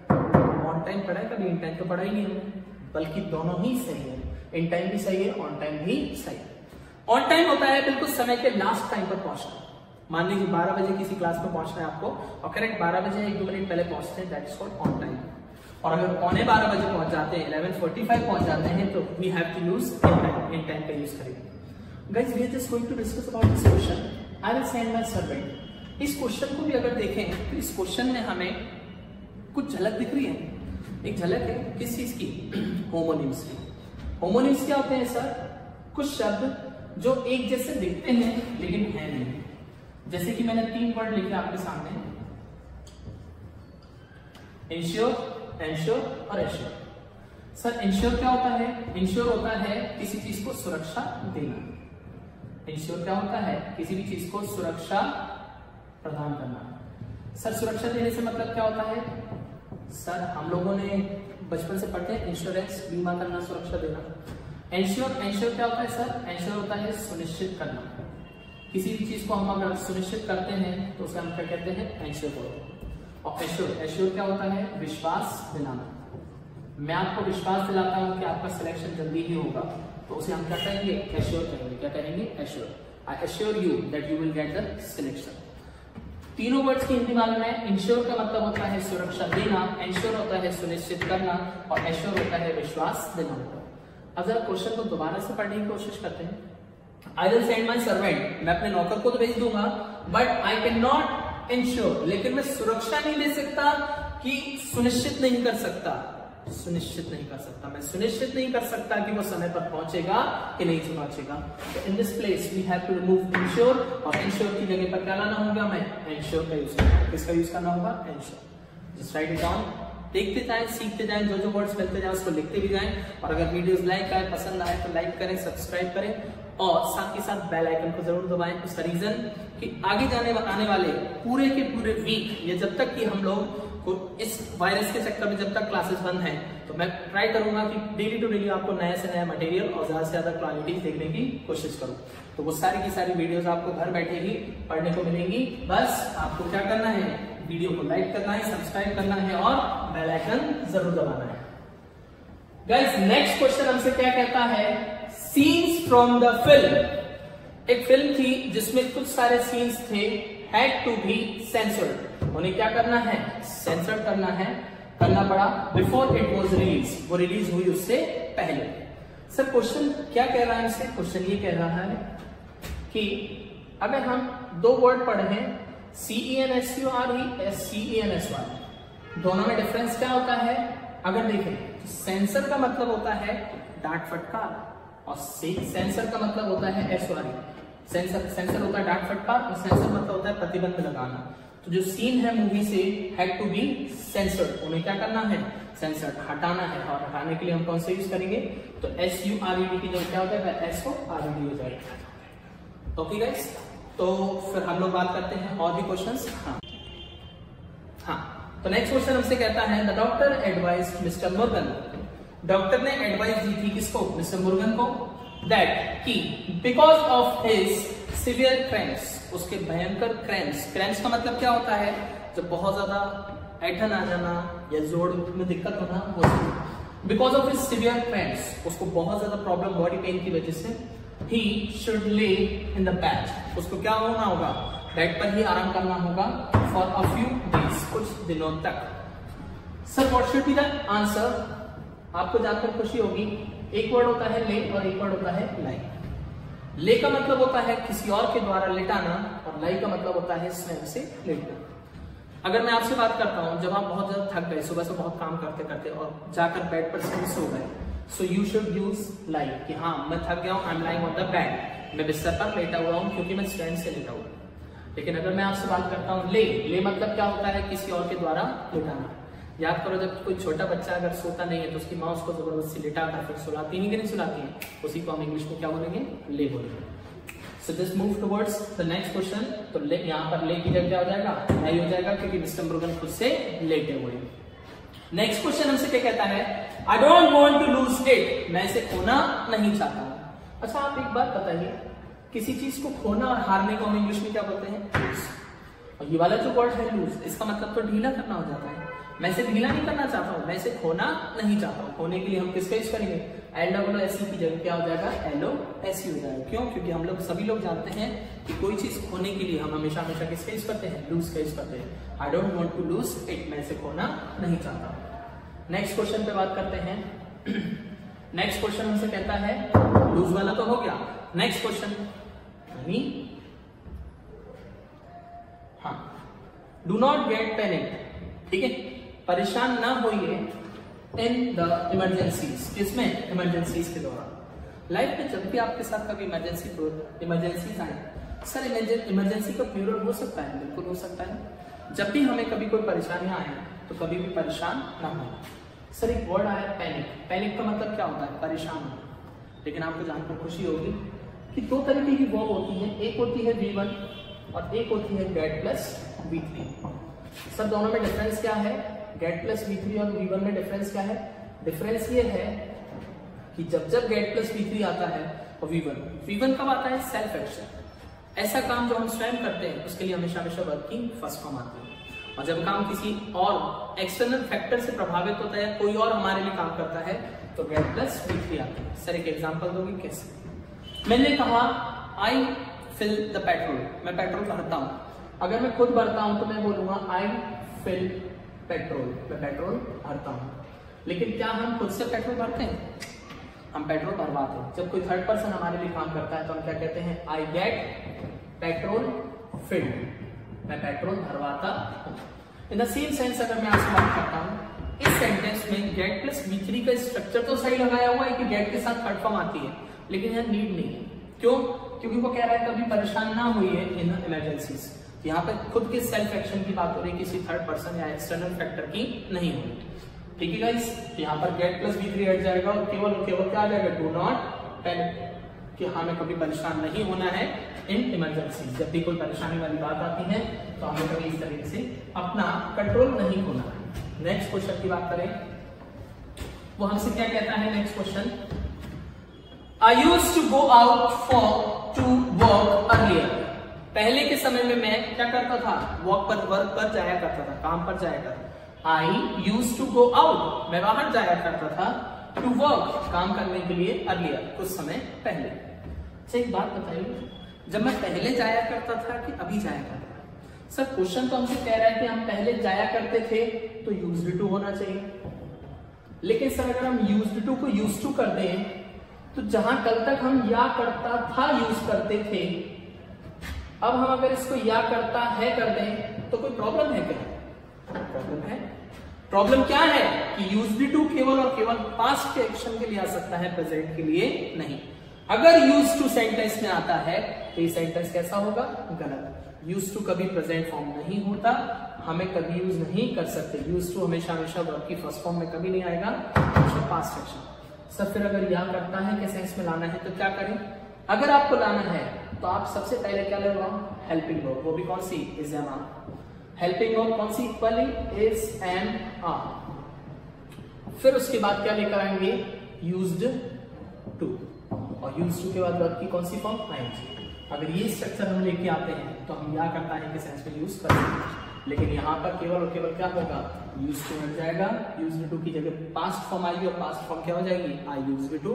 ऑन टाइम पढ़ा है, कभी इन टाइम तो पढ़ा ही नहीं हमने, बल्कि दोनों ही सही है, इन टाइम भी सही है, ऑन टाइम भी सही है। ऑन टाइम होता है बिल्कुल समय के लास्ट टाइम पर पहुंचना। मान लीजिए 12 बजे किसी क्लास में पहुंचना है आपको और करेक्ट 12 बजे 1-2 मिनट पहले पहुंचते हैं, that is called on time. और अगर पौने 12 बजे पहुंच जाते हैं, 11:45 पहुंच जाते हैं, तो we have to use in time का यूज करेंगे। Guys we are just going to discuss about this question, I will send my servant. इस क्वेश्चन को भी अगर देखें तो इस क्वेश्चन में हमें कुछ झलक दिख रही है। एक झलक है किस चीज की? होमोनिम्स की। होमोनिम्स क्या होते हैं सर? कुछ शब्द जो एक जैसे दिखते हैं लेकिन है नहीं। जैसे कि मैंने 3 वर्ड लिखे आपके सामने, इंश्योर, एंश्योर और एश्योर। सर इंश्योर क्या होता है? इंश्योर होता है किसी चीज को सुरक्षा देना। इंश्योर क्या होता है? किसी भी चीज को सुरक्षा प्रदान करना। सर सुरक्षा देने से मतलब क्या होता है? सर हम लोगों ने बचपन से पढ़ते हैं इंश्योरेंस, बीमा करना, सुरक्षा देना। एंश्योर, एंश्योर क्या होता है सर? एंश्योर होता है सुनिश्चित करना। किसी भी चीज को हम अगर सुनिश्चित करते हैं तो उसे हम क्या कहते हैं? एंश्योर करो। और एश्योर, एश्योर क्या होता है? विश्वास दिलाना। मैं आपको विश्वास दिलाता हूं कि आपका सिलेक्शन जल्दी ही होगा, तो उसे हम क्या कहेंगे? एश्योर कहेंगे। क्या कहेंगे? Assure. I assure you that you will get the selection. तीनों वर्ड्स की हिंदी मालूम है। इंश्योर का मतलब होता है सुरक्षा देना, एंश्योर होता है सुनिश्चित करना, और एश्योर होता है विश्वास दिलाना। अब जरा क्वेश्चन को दोबारा से पढ़ने की कोशिश करते हैं। आई विल सेंड माई सर्वेंट, मैं अपने नौकर को तो भेज दूंगा, but I can not ensure, लेकिन मैं सुरक्षा नहीं दे सकता कि सुनिश्चित नहीं कर सकता, सुनिश्चित नहीं कर सकता, मैं सुनिश्चित नहीं कर सकता कि वो समय पर पहुंचेगा कि नहीं पहुंचेगा। तो in this place we have to remove ensure, और इंश्योर की जगह पर क्या लाना होगा? मैं एंश्योर का यूज करना। किसका यूज करना होगा? Ensure. Just right it down, देखते जाएं, सीखते जाएं, जो जो वर्ड्स मिलते जाएं उसको लिखते भी जाएं। और अगर वीडियोस लाइक आए, पसंद आए तो लाइक करें, सब्सक्राइब करें, और साथ ही साथ बेल आइकन को जरूर दबाएं। उसका रीजन कि आगे आने वाले पूरे के पूरे वीक, ये जब तक कि हम लोग को इस वायरस के चक्कर में जब तक क्लासेस बंद हैं, तो मैं ट्राई करूंगा कि डेली टू डेली आपको नया से नया मटेरियल और ज्यादा से ज्यादा क्वालिटी देखने की कोशिश करूं। तो वो सारी की सारी वीडियोस आपको घर बैठे ही पढ़ने को मिलेंगी। बस आपको क्या करना है? वीडियो को लाइक करना है, सब्सक्राइब करना है और बेल आइकन जरूर दबाना है। गाइस नेक्स्ट क्वेश्चन हमसे क्या कहता है? सीन्स फ्रॉम द फिल्म एक फिल्म थी जिसमें कुछ सारे सीन्स थे, हैड टू बी सेंसर्ड, उन्हें क्या करना है, सेंसर करना पड़ा बिफोर इट वाज रिलीज, वो रिलीज हुई उससे पहले। सर क्वेश्चन क्या कह रहा है इससे, क्वेश्चन ये कह रहा है कि अगर हम दो वर्ड पढ़े हैं CENSURE, SCENSUR, दोनों में डिफरेंस क्या होता है, अगर देखें तो सेंसर का मतलब होता है डांट फटकार और सेंसर का मतलब होता है SORE। सेंसर होता है डांट फटकार और सेंसर मतलब होता है प्रतिबंध लगाना। तो जो सीन है मूवी से हैड टू बी सेंसर्ड, उन्हें क्या करना है, सेंसर्ड, हटाना है, और हटाने के लिए हम कौन सा यूज करेंगे, तो SURED की जगह क्या होता है, SORD हो जाएगा। ओके गाइस, तो फिर हम लोग बात करते हैं और भी क्वेश्चंस। हाँ, तो नेक्स्ट क्वेश्चन हमसे कहता है the doctor advise mister Murugan, doctor ने एडवाइस दी थी किसको, मिस्टर मुर्गन को, दैट कि because of his severe cramps, उसके भयंकर क्रैम्प्स का मतलब क्या होता है, जब बहुत ज्यादा ऐठन आ जाना या जोड़ में दिक्कत होना, वो because of his severe cramps, उसको बहुत ज्यादा प्रॉब्लम बॉडी पेन की वजह से, he should lay in the bed, उसको क्या होना होगा, बेड पर ही आराम करना होगा for a few days, कुछ दिनों तक। Sir what should be the answer, आपको जानकर खुशी होगी, एक वर्ड होता है ले और एक वर्ड होता है लाई। ले का मतलब होता है किसी और के द्वारा लेटाना और लाई का मतलब होता है स्वयं से लेटना। अगर मैं आपसे बात करता हूं, जब आप बहुत ज्यादा थक गए, सुबह से बहुत काम करते करते और जाकर बेड पर सो गए, सो यू शुड यूज लाई कि हाँ मैं थक गया हूं, I am lying on the bed, मैं बिस्तर पर लेटा हुआ हूं क्योंकि मैं स्ट्रेंथ से लेटा हुआ हूं। लेकिन अगर मैं आपसे बात करता हूं ले मतलब क्या होता है, किसी और के द्वारा लेटाना। याद करो, जब कोई छोटा बच्चा अगर सोता नहीं है तो उसकी माँ उसको जबरदस्ती लेटाकर फिर सुलाती नहीं कि नहीं सुलाती है, उसी को हम इंग्लिश में क्या बोलेंगे, ले बोलेंगे। So just move towards the next question. तो ले, यहाँ पर ले की जगह क्या हो जाएगा, नहीं हो जाएगा, क्योंकि मिस्टर मुर्गन खुद से लेटे हुए। नेक्स्ट क्वेश्चन हमसे क्या कहता है, I don't want to lose it, मैं इसे खोना नहीं चाहता हूं। अच्छा आप एक बात बताइए, किसी चीज को खोना और हारने को हम इंग्लिश में क्या बोलते हैं, लूज। और ये वाला जो वर्ड है लूज, इसका मतलब तो ढीला करना हो जाता है। मैं इसे ढीला नहीं करना चाहता हूं, मैं इसे खोना नहीं चाहता हूं। खोने के लिए हम किसका यूज करेंगे, LOOSE की जगह क्या हो जाएगा, LOSE हो जाएगा। क्यों, क्योंकि हम लोग सभी लोग जानते हैं कि कोई चीज खोने के लिए हम हमेशा किसका यूज करते हैं, लूज का यूज करते हैं। I don't want to lose it, मैं इसे खोना नहीं चाहता। नेक्स्ट क्वेश्चन पे बात करते हैं। नेक्स्ट क्वेश्चन हमसे कहता है, लूज वाला तो हो गया, नेक्स्ट क्वेश्चन हाँ, डू नॉट गेट पैनिक, ठीक है, परेशान ना होइए इन द इमरजेंसीज, किसमें, इमरजेंसीज के दौरान। लाइफ में जब भी आपके साथ कभी इमरजेंसीज आए, सर इमरजेंसी का प्लूरल हो सकता है, बिल्कुल हो सकता है। जब भी हमें कभी कोई परेशानियां आए तो कभी भी परेशान ना हो। सर एक वर्ड आया पैनिक, पैनिक का मतलब क्या होता है, परेशान होना। लेकिन आपको जानकर खुशी होगी कि दो तरीके की वर्ब होती है, एक होती है V1 और एक होती है गेट प्लस V3। सर दोनों में डिफरेंस क्या है, गेट प्लस V3 और V1 में डिफरेंस क्या है, डिफरेंस ये है कि जब गेट प्लस V3 आता है और V1 कब आता है, सेल्फ एक्शन, ऐसा काम जो हम स्वयं करते हैं उसके लिए हमेशा वर्ब की फर्स्ट फॉर्म आती है। और जब काम किसी और एक्सटर्नल फैक्टर से प्रभावित होता है, कोई और हमारे लिए काम करता है, तो गेट प्लस V3 आती है। सर एक एग्जांपल दोगे कैसे, मैंने कहा आई फिल द पेट्रोल, मैं पेट्रोल भरता हूं। अगर मैं खुद भरता हूं तो मैं बोलूंगा आई फिल पेट्रोल, मैं पेट्रोल भरता हूं। लेकिन क्या हम खुद से पेट्रोल भरते हैं, हम पेट्रोल भरवाते हैं। जब कोई थर्ड पर्सन हमारे लिए काम करता है तो हम क्या कहते हैं, आई गेट पेट्रोल फिल्ड, मैं पेट्रोल भरवाता हूं। इन द सेम सेंस अगर मैं आपसे बात करता हूं, इस सेंटेंस में गेट प्लस V3 का स्ट्रक्चर तो सही लगाया हुआ है कि गेट के साथ थर्ड फॉर्म आती है, लेकिन यह नीड नहीं है। क्यों, क्योंकि वो कह रहा है कभी परेशान ना हुई है इन इमरजेंसीज। यहाँ पे खुद के सेल्फ एक्शन की बात हो रही है, किसी थर्ड पर्सन या एक्सटर्नल फैक्टर की नहीं हो रही। ठीक है गाइस, यहाँ पर गेट प्लस V3 हट जाएगा और केवल क्या आ जाएगा, डू नॉट पैनिक, कि हमें कभी परेशान नहीं होना है इन इमरजेंसी। जब भी कोई परेशानी वाली बात आती है तो हमें कभी इस तरीके से अपना कंट्रोल नहीं होना है। नेक्स्ट क्वेश्चन की बात करें, वो हमसे क्या कहता है, next question, I used to go out for to work earlier. पहले के समय में मैं क्या करता था, वर्क पर जाया करता था, काम पर जाया करता था। I used to go out, मैं बाहर जाया करता था, टू वर्क, काम करने के लिए, अर्लियर, कुछ समय पहले। अच्छा एक बात बताइए, जब मैं पहले जाया करता था कि अभी जाया करता था? सर क्वेश्चन तो हमसे कह रहा है कि हम पहले जाया करते थे तो यूज्ड टू होना चाहिए, लेकिन सर अगर हम यूज्ड टू को यूज्ड टू कर दें तो जहां कल तक हम या करता था यूज करते थे, अब हम अगर इसको या करता है कर दें तो कोई प्रॉब्लम है क्या? प्रॉब्लम है। प्रॉब्लम क्या है कि यूज्ड टू केवल और केवल पास्ट के एक्शन के लिए आ सकता है, प्रेजेंट के लिए नहीं। अगर यूज्ड टू सेंटेंस में आता है तो ये सेंटेंस कैसा होगा? गलत। यूज्ड टू कभी प्रेजेंट फॉर्म नहीं होता, हमें कभी यूज नहीं कर सकते। यूज्ड टू हमेशा हमेशा वर्ब की फर्स्ट फॉर्म में कभी नहीं आएगा, हमेशा पास्ट एक्शन। सर फिर अगर या करता है के सेंस में लाना है तो क्या करें? अगर आपको लाना है तो आप सबसे पहले क्या लगाओ? हेल्पिंग वर्ब, वो भी कौन सी? Is am are. Helping verb कौन सी? Equally is am are. फिर उसके बाद क्या लेकर आएंगे? यूज्ड टू, और यूज्ड टू के बाद वर्ब की कौन सी फॉर्म? आईएनजी। अगर ये स्ट्रक्चर हम लेके आते हैं तो हम या करता है के सेंस में यूज कर सकते हैं, लेकिन यहाँ पर केवल और केवल क्या होगा? यूज्ड टू मिल जाएगा। यूज्ड टू की जगह पास्ट फॉर्म आएगी, और पास्ट फॉर्म क्या हो जाएगी? I used to.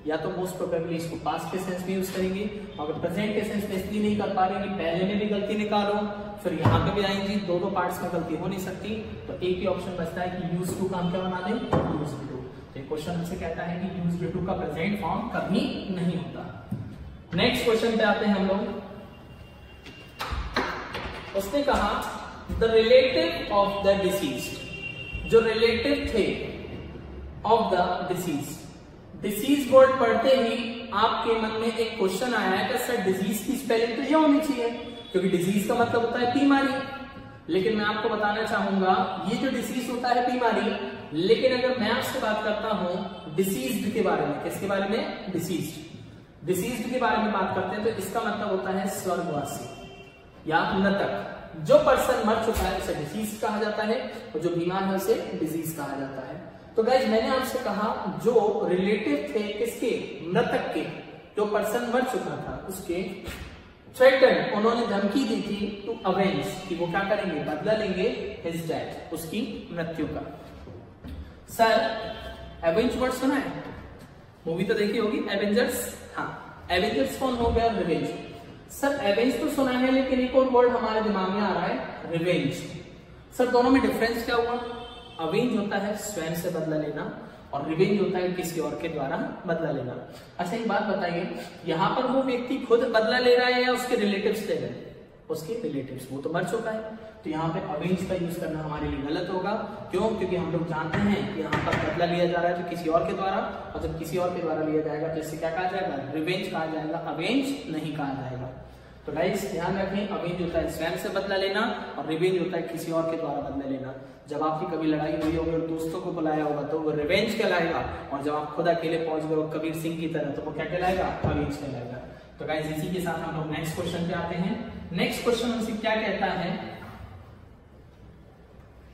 या तो मोस्ट प्रोबेबली इसको पास्ट के सेंस में यूज करेंगे, अगर प्रेजेंट के सेंस में इसलिए नहीं कर पा रहे हैं पहले में भी गलती निकालो, फिर यहाँ पे भी आएंगी, दो पार्ट्स में गलती हो नहीं सकती, तो एक ही ऑप्शन बचता है कि यूज्ड टू का हम क्या बना दें? Used to. तो क्वेश्चन हमसे कहता है कि यूज्ड टू का प्रेजेंट फॉर्म कभी नहीं होता। नेक्स्ट क्वेश्चन पे आते हैं हम लोग। उसने कहा the relative of the deceased, जो रिलेटिव थे of the disease. Disease word पढ़ते ही आपके मन में एक क्वेश्चन आया है कि सर डिजीज की स्पेलिंग तो ये होनी चाहिए, क्योंकि डिजीज का मतलब होता है बीमारी। लेकिन मैं आपको बताना चाहूंगा ये जो डिसीज होता है बीमारी, लेकिन अगर मैं आपसे बात करता हूं डिसीज्ड के बारे में, किसके बारे में? डिसीज्ड। डिसीज्ड के बारे में बात करते हैं तो इसका मतलब होता है स्वर्गवासी या मृतक। जो पर्सन मर चुका है उसे डिसीज कहा जाता है, और जो बीमार है उसे डिजीज कहा जाता है। तो गाइज मैंने आपसे कहा जो रिलेटिव थे किसके? मृतक के। जो पर्सन मर चुका था उसके थ्रेटन, उन्होंने धमकी दी थी टू अवेंज, कि वो क्या करेंगे? बदला लेंगे हिज डेथ, उसकी मृत्यु का। सर एवेंज वर्ड सुना है? मूवी तो देखी होगी एवेंजर्स। हाँ, एवेंजर्स कौन हो गया? रिवेंज। सर एवेंज तो सुना है, लेकिन एक और वर्ड हमारे दिमाग में आ रहा है रिवेंज। सर दोनों में डिफरेंस क्या हुआ? अवेंज होता है स्वयं से बदला लेना, और रिवेंज होता है किसी और के द्वारा बदला लेना। अच्छा एक बात बताइए, यहाँ पर वो व्यक्ति खुद बदला ले रहा है या उसके रिलेटिव्स ले रहे हैं? उसके रिलेटिव्स, वो तो मर चुका है, तो यहाँ पे अवेंज का यूज करना हमारे लिए गलत होगा। क्यों? क्योंकि हम लोग जानते हैं कि यहाँ पर बदला लिया जा रहा है तो किसी और के द्वारा, और जब किसी और के द्वारा लिया जाएगा तो इससे क्या कहा जाएगा? रिवेंज कहा जाएगा, अवेंज नहीं कहा जाएगा। तो गाइस ध्यान रखें, अवेंज होता है स्वयं से बदला लेना, और रिवेंज होता है किसी और के द्वारा बदला लेना। जब आपकी कभी लड़ाई हुई होगी और दोस्तों को बुलाया होगा तो वो रिवेंज कहलाएगा, और जब आप खुद अकेले पहुंच गए हो कबीर सिंह की तरह तो वो क्या कहलाएगा? अवेंज कहलाएगा। तो गाइस इसी के साथ हम लोग नेक्स्ट क्वेश्चन पे आते हैं। नेक्स्ट क्वेश्चन हमसे क्या कहता है?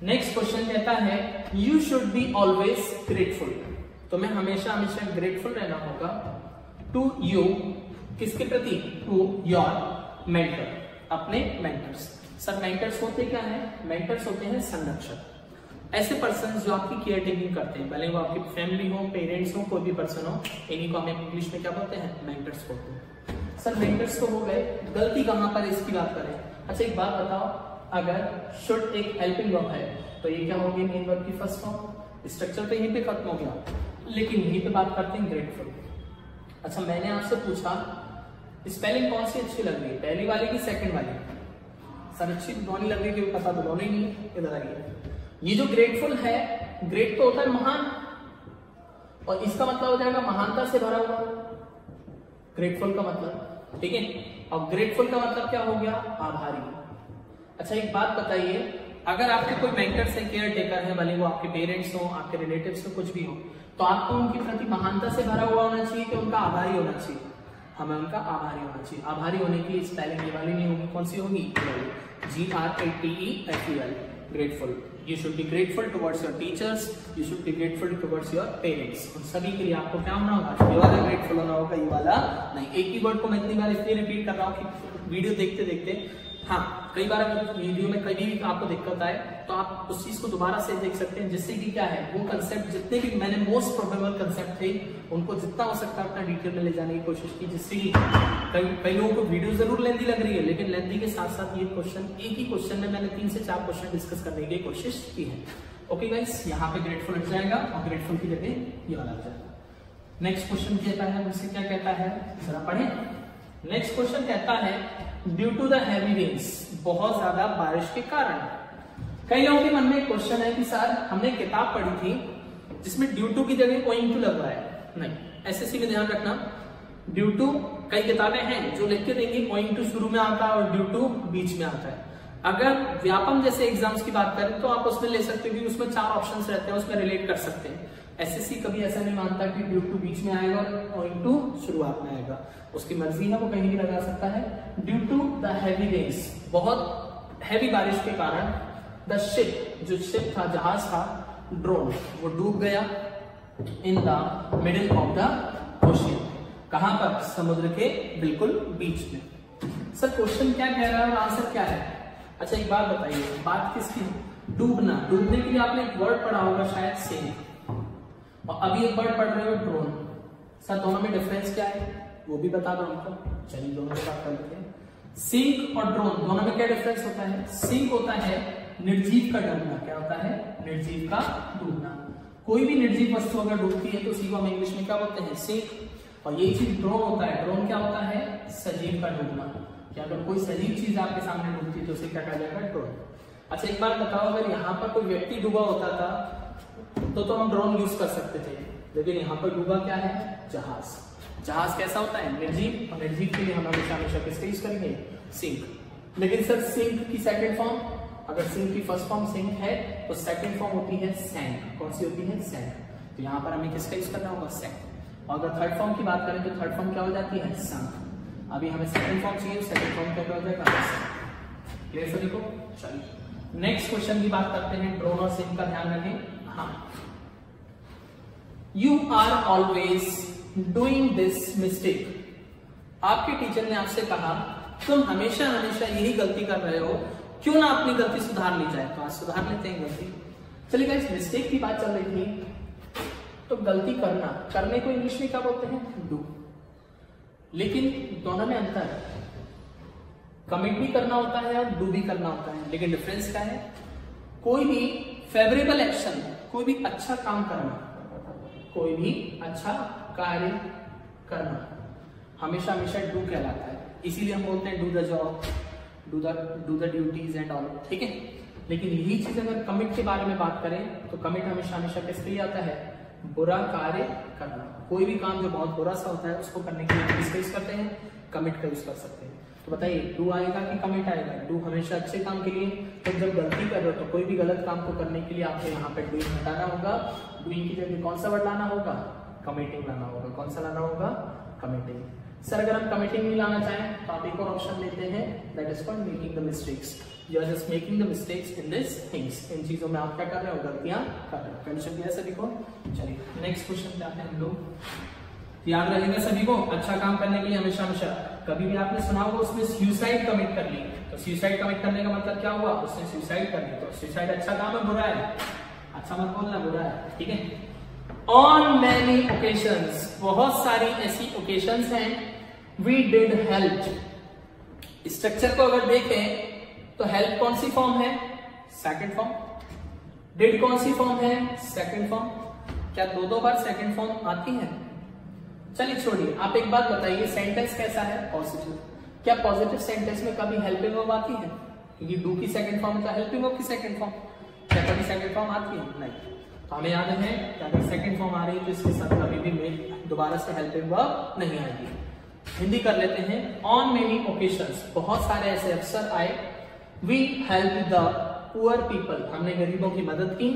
नेक्स्ट क्वेश्चन कहता है you should be always grateful. तो मैं हमेशा हमेशा ग्रेटफुल रहना होगा टू यू, किसके प्रति? टू योर मेंटर, अपने मेंटर्स। सर मेंटर्स होते क्या है? मेंटर्स होते हैं संरक्षक, ऐसे पर्सन जो आपकी केयर टेकिंग करते हैं, भले वो आपकी फैमिली हो, पेरेंट्स हो, कोई भी पर्सन हो, इन्हीं को हम इंग्लिश में क्या बोलते हैं? मेंटर्स बोलते हैं। सर मेंटर्स तो हो गए, गलती कहां पर इसकी बात करें? अच्छा एक बात बताओ, अगर शुड एक हेल्पिंग वर्ब है तो ये क्या होगी? मेन वर्ब की फर्स्ट फॉर्म। स्ट्रक्चर तो यहीं पे खत्म हो गया, लेकिन यहीं पे बात करते हैं ग्रेटफुल। अच्छा मैंने आपसे पूछा स्पेलिंग कौन सी अच्छी लग रही है, पहली वाली की सेकंड वाली? सर अच्छी दोनों लग रही है, पता तो दोनों ही नहीं है। इधर आइए, ये जो ग्रेटफुल है, ग्रेट तो होता है महान, और इसका मतलब हो जाएगा महानता से भरा हुआ, ग्रेटफुल का मतलब, ठीक है। और ग्रेटफुल का मतलब क्या हो गया? आभारी। अच्छा एक बात बताइए, अगर आपके कोई मेंटर से केयर टेकर है, भले वो आपके पेरेंट्स हो, आपके रिलेटिव्स हो, कुछ भी हो, तो आपको उनके प्रति महानता से भरा हुआ होना चाहिए कि उनका आभारी होना चाहिए? हमें उनका आभारी होना चाहिए। आभारी होने की स्पेलिंग ये वाली नहीं होगी, कौन सी होगी? GRATEFUL, grateful. You should be grateful towards your teachers, you should be grateful towards your parents. उन सभी के लिए आपको क्या होना होगा? ये वाला ग्रेटफुल होना होगा, ये वाला नहीं। एक ही वर्ड को मैं इतनी बार इसलिए रिपीट कर रहा हूँ कि वीडियो देखते देखते हाँ, कई बार अगर वीडियो में कभी भी आपको दिक्कत आए तो आप उस चीज को दोबारा से देख सकते हैं, जिससे कि क्या है वो कंसेप्ट जितने भी मैंने मोस्ट प्रोबेबल कंसेप्ट थे उनको जितना हो सकता है अपना डिटेल में ले जाने की कोशिश की, जिससे कि कई लोगों को वीडियो जरूर लेंथी लग रही है, लेकिन लेंथी के साथ साथ ये क्वेश्चन एक ही क्वेश्चन में मैंने 3 से 4 क्वेश्चन डिस्कस करने की कोशिश की है। ओके गाइस, यहाँ पे ग्रेटफुल हट जाएगा और ग्रेटफुल की जगह ये वाला आ जाएगा। नेक्स्ट क्वेश्चन कहता है, मुझसे क्या कहता है जरा पढ़ें। नेक्स्ट क्वेश्चन कहता है due to the heavy rains, बहुत ज्यादा बारिश के कारण। कई लोगों के मन में क्वेश्चन है कि सर हमने किताब पढ़ी थी जिसमें ड्यू टू की जगह ओइंग टू लग रहा है। नहीं, एसएससी में ध्यान रखना, ड्यू टू कई किताबें हैं जो लिख के देंगी ओइंग टू शुरू में आता है और ड्यू टू बीच में आता है। अगर व्यापम जैसे एग्जाम्स की बात करें तो आप उसमें ले सकते हो क्योंकि उसमें 4 ऑप्शंस रहते हैं, उसमें रिलेट कर सकते हैं। एसएससी कभी ऐसा नहीं मानता कि ड्यू टू बीच में आएगा और ओइंग टू शुरुआत में आएगा, उसकी मर्जी है, वो कहीं भी लगा सकता है। Due to the heavy rains, बहुत हैवी बारिश के कारण द शिप, जो शिप था, जहाज था, ड्रोन, वो डूब गया in the middle of the ocean. कहां पर? समुद्र के बिल्कुल बीच में। सर क्वेश्चन क्या कह रहा है और आंसर क्या है? अच्छा एक बात बताइए, बात किसकी? डूबना। डूबने के लिए आपने एक वर्ड पढ़ा होगा शायद सिंक, और अभी एक वर्ड पढ़ रहे हो ड्रोन। सर दोनों में डिफरेंस क्या है वो भी बता दो हमको। चलिए दोनों की बात कर लेते हैं। सिंक और ड्रोन दोनों में क्या डिफरेंस होता है? सिंक होता है निर्जीव का डूबना। क्या होता है? निर्जीव का डूबना। कोई भी निर्जीव वस्तु अगर डूबती है तो उसी को हम इंग्लिश में क्या बोलते हैं? सिंक। और यही चीज ड्रोन होता है। ड्रोन क्या होता है? सजीव का डूबना। कि अगर कोई सजीव चीज आपके सामने डूबती है तो उसे क्या कहा जाएगा? ड्रोन। अच्छा एक बात बताओ, अगर यहाँ पर कोई व्यक्ति डूबा होता था तो हम ड्रोन यूज कर सकते थे, लेकिन यहाँ पर डूबा क्या है? जहाज। जहाज कैसा होता है? निर्जीव। और निर्जीव के लिए हम हमेशा किसका यूज करेंगे? सिंक। लेकिन सर सिंक की सेकंड फॉर्म, अगर सिंक की फर्स्ट फॉर्म सिंक है तो सेकंड फॉर्म होती है सैंक। कौन सी होती है? सैंक। तो यहाँ पर हमें किसका यूज करना होगा? सैंक। और अगर थर्ड फॉर्म की बात करें तो थर्ड फॉर्म क्या हो जाती है? संक। अभी हमें सेकंड फॉर्म चाहिए, सेकंड फॉर्म क्या हो जाएगा? क्लियर सभी को? चलिए नेक्स्ट क्वेश्चन की बात करते हैं। ड्रोन और सिंक का ध्यान रखें। हाँ, you are always doing this mistake. आपके टीचर ने आपसे कहा तुम हमेशा यही गलती कर रहे हो, क्यों ना अपनी गलती सुधार ली जाए। तो आज सुधार लेते हैं गलती। चलिए गाइस, मिस्टेक की बात चल रही थी तो गलती करना, करने को इंग्लिश में क्या बोलते हैं? डू। लेकिन दोनों में अंतर है। कमिट भी करना होता है और डू भी करना होता है, लेकिन डिफरेंस क्या है? कोई भी फेवरेबल एक्शन, कोई भी अच्छा काम करना, कोई भी अच्छा कार्य करना हमेशा डू कहलाता है। इसीलिए हम बोलते हैं do the job, do the duties and all, ठीक है। लेकिन यही चीज अगर कमिट के बारे में बात करें तो कमिट हमेशा किसके लिए आता है? बुरा कार्य करना। कोई भी काम जो बहुत बुरा सा होता है उसको करने के लिए किसका यूज करते हैं? कमिट का यूज कर सकते हैं। तो बताइए डू आएगा कि कमिट आएगा? डू हमेशा अच्छे काम के लिए। तो जब गलती कर रहे हो तो कोई भी गलत काम को करने के लिए आपको यहाँ पे डूइंग हटाना होगा। डूइंग की जगह कौन सा वर्ड लाना होगा? कमिटिंग लाना होगा। कौन सा लाना होगा? कमिटिंग। सर अगर हम कमिटिंग नहीं लाना चाहें तो आप एक और ऑप्शन लेते हैं, that is called making the mistakes. You are just making the mistakes in this things. इन चीजों में आप क्या कर रहे हो? गलतियां कर रहे हो। कंडीशन क्या है सभी को? चलिए नेक्स्ट क्वेश्चन पे आते हैं हम लोग। याद रहेगा सभी को, अच्छा काम करने के लिए हमेशा कभी भी आपने सुना होगा उसमें सुसाइड कमिट कर ली, तो सुसाइड कमिट करने का मतलब क्या हुआ? उसने सुसाइड कर ली। तो सुसाइड अच्छा काम है बुरा है? अच्छा मत बोलना, बुरा है, ठीक है। ऑन मैनी ओकेशंस, बहुत सारी ऐसी ओकेशंस हैं, वी डिड हेल्प। स्ट्रक्चर को अगर देखें तो हेल्प कौन सी फॉर्म है? Second form. डिड कौन सी फॉर्म है? Second form. क्या दो बार सेकंड फॉर्म आती है? चलिए छोड़िए, आप एक बात बताइए, सेंटेंस कैसा है? पॉजिटिव। क्या पॉजिटिव सेंटेंस में कभी हेल्पिंग वर्ब आती है? क्योंकि डू की सेकंड फॉर्म का हेल्पिंग वर्ब की सेकंड फॉर्म, क्या कभी सेकंड फॉर्म आती है? नहीं। तो हमें याद है कि अगर सेकंड फॉर्म आ रही है तो इसके साथ कभी भी मेल दोबारा से हेल्पिंग वर्ब नहीं आएगी। हिंदी कर लेते हैं। ऑन मेनी ओकेशंस, बहुत सारे ऐसे अवसर आए, we help the poor people, हमने गरीबों की मदद की।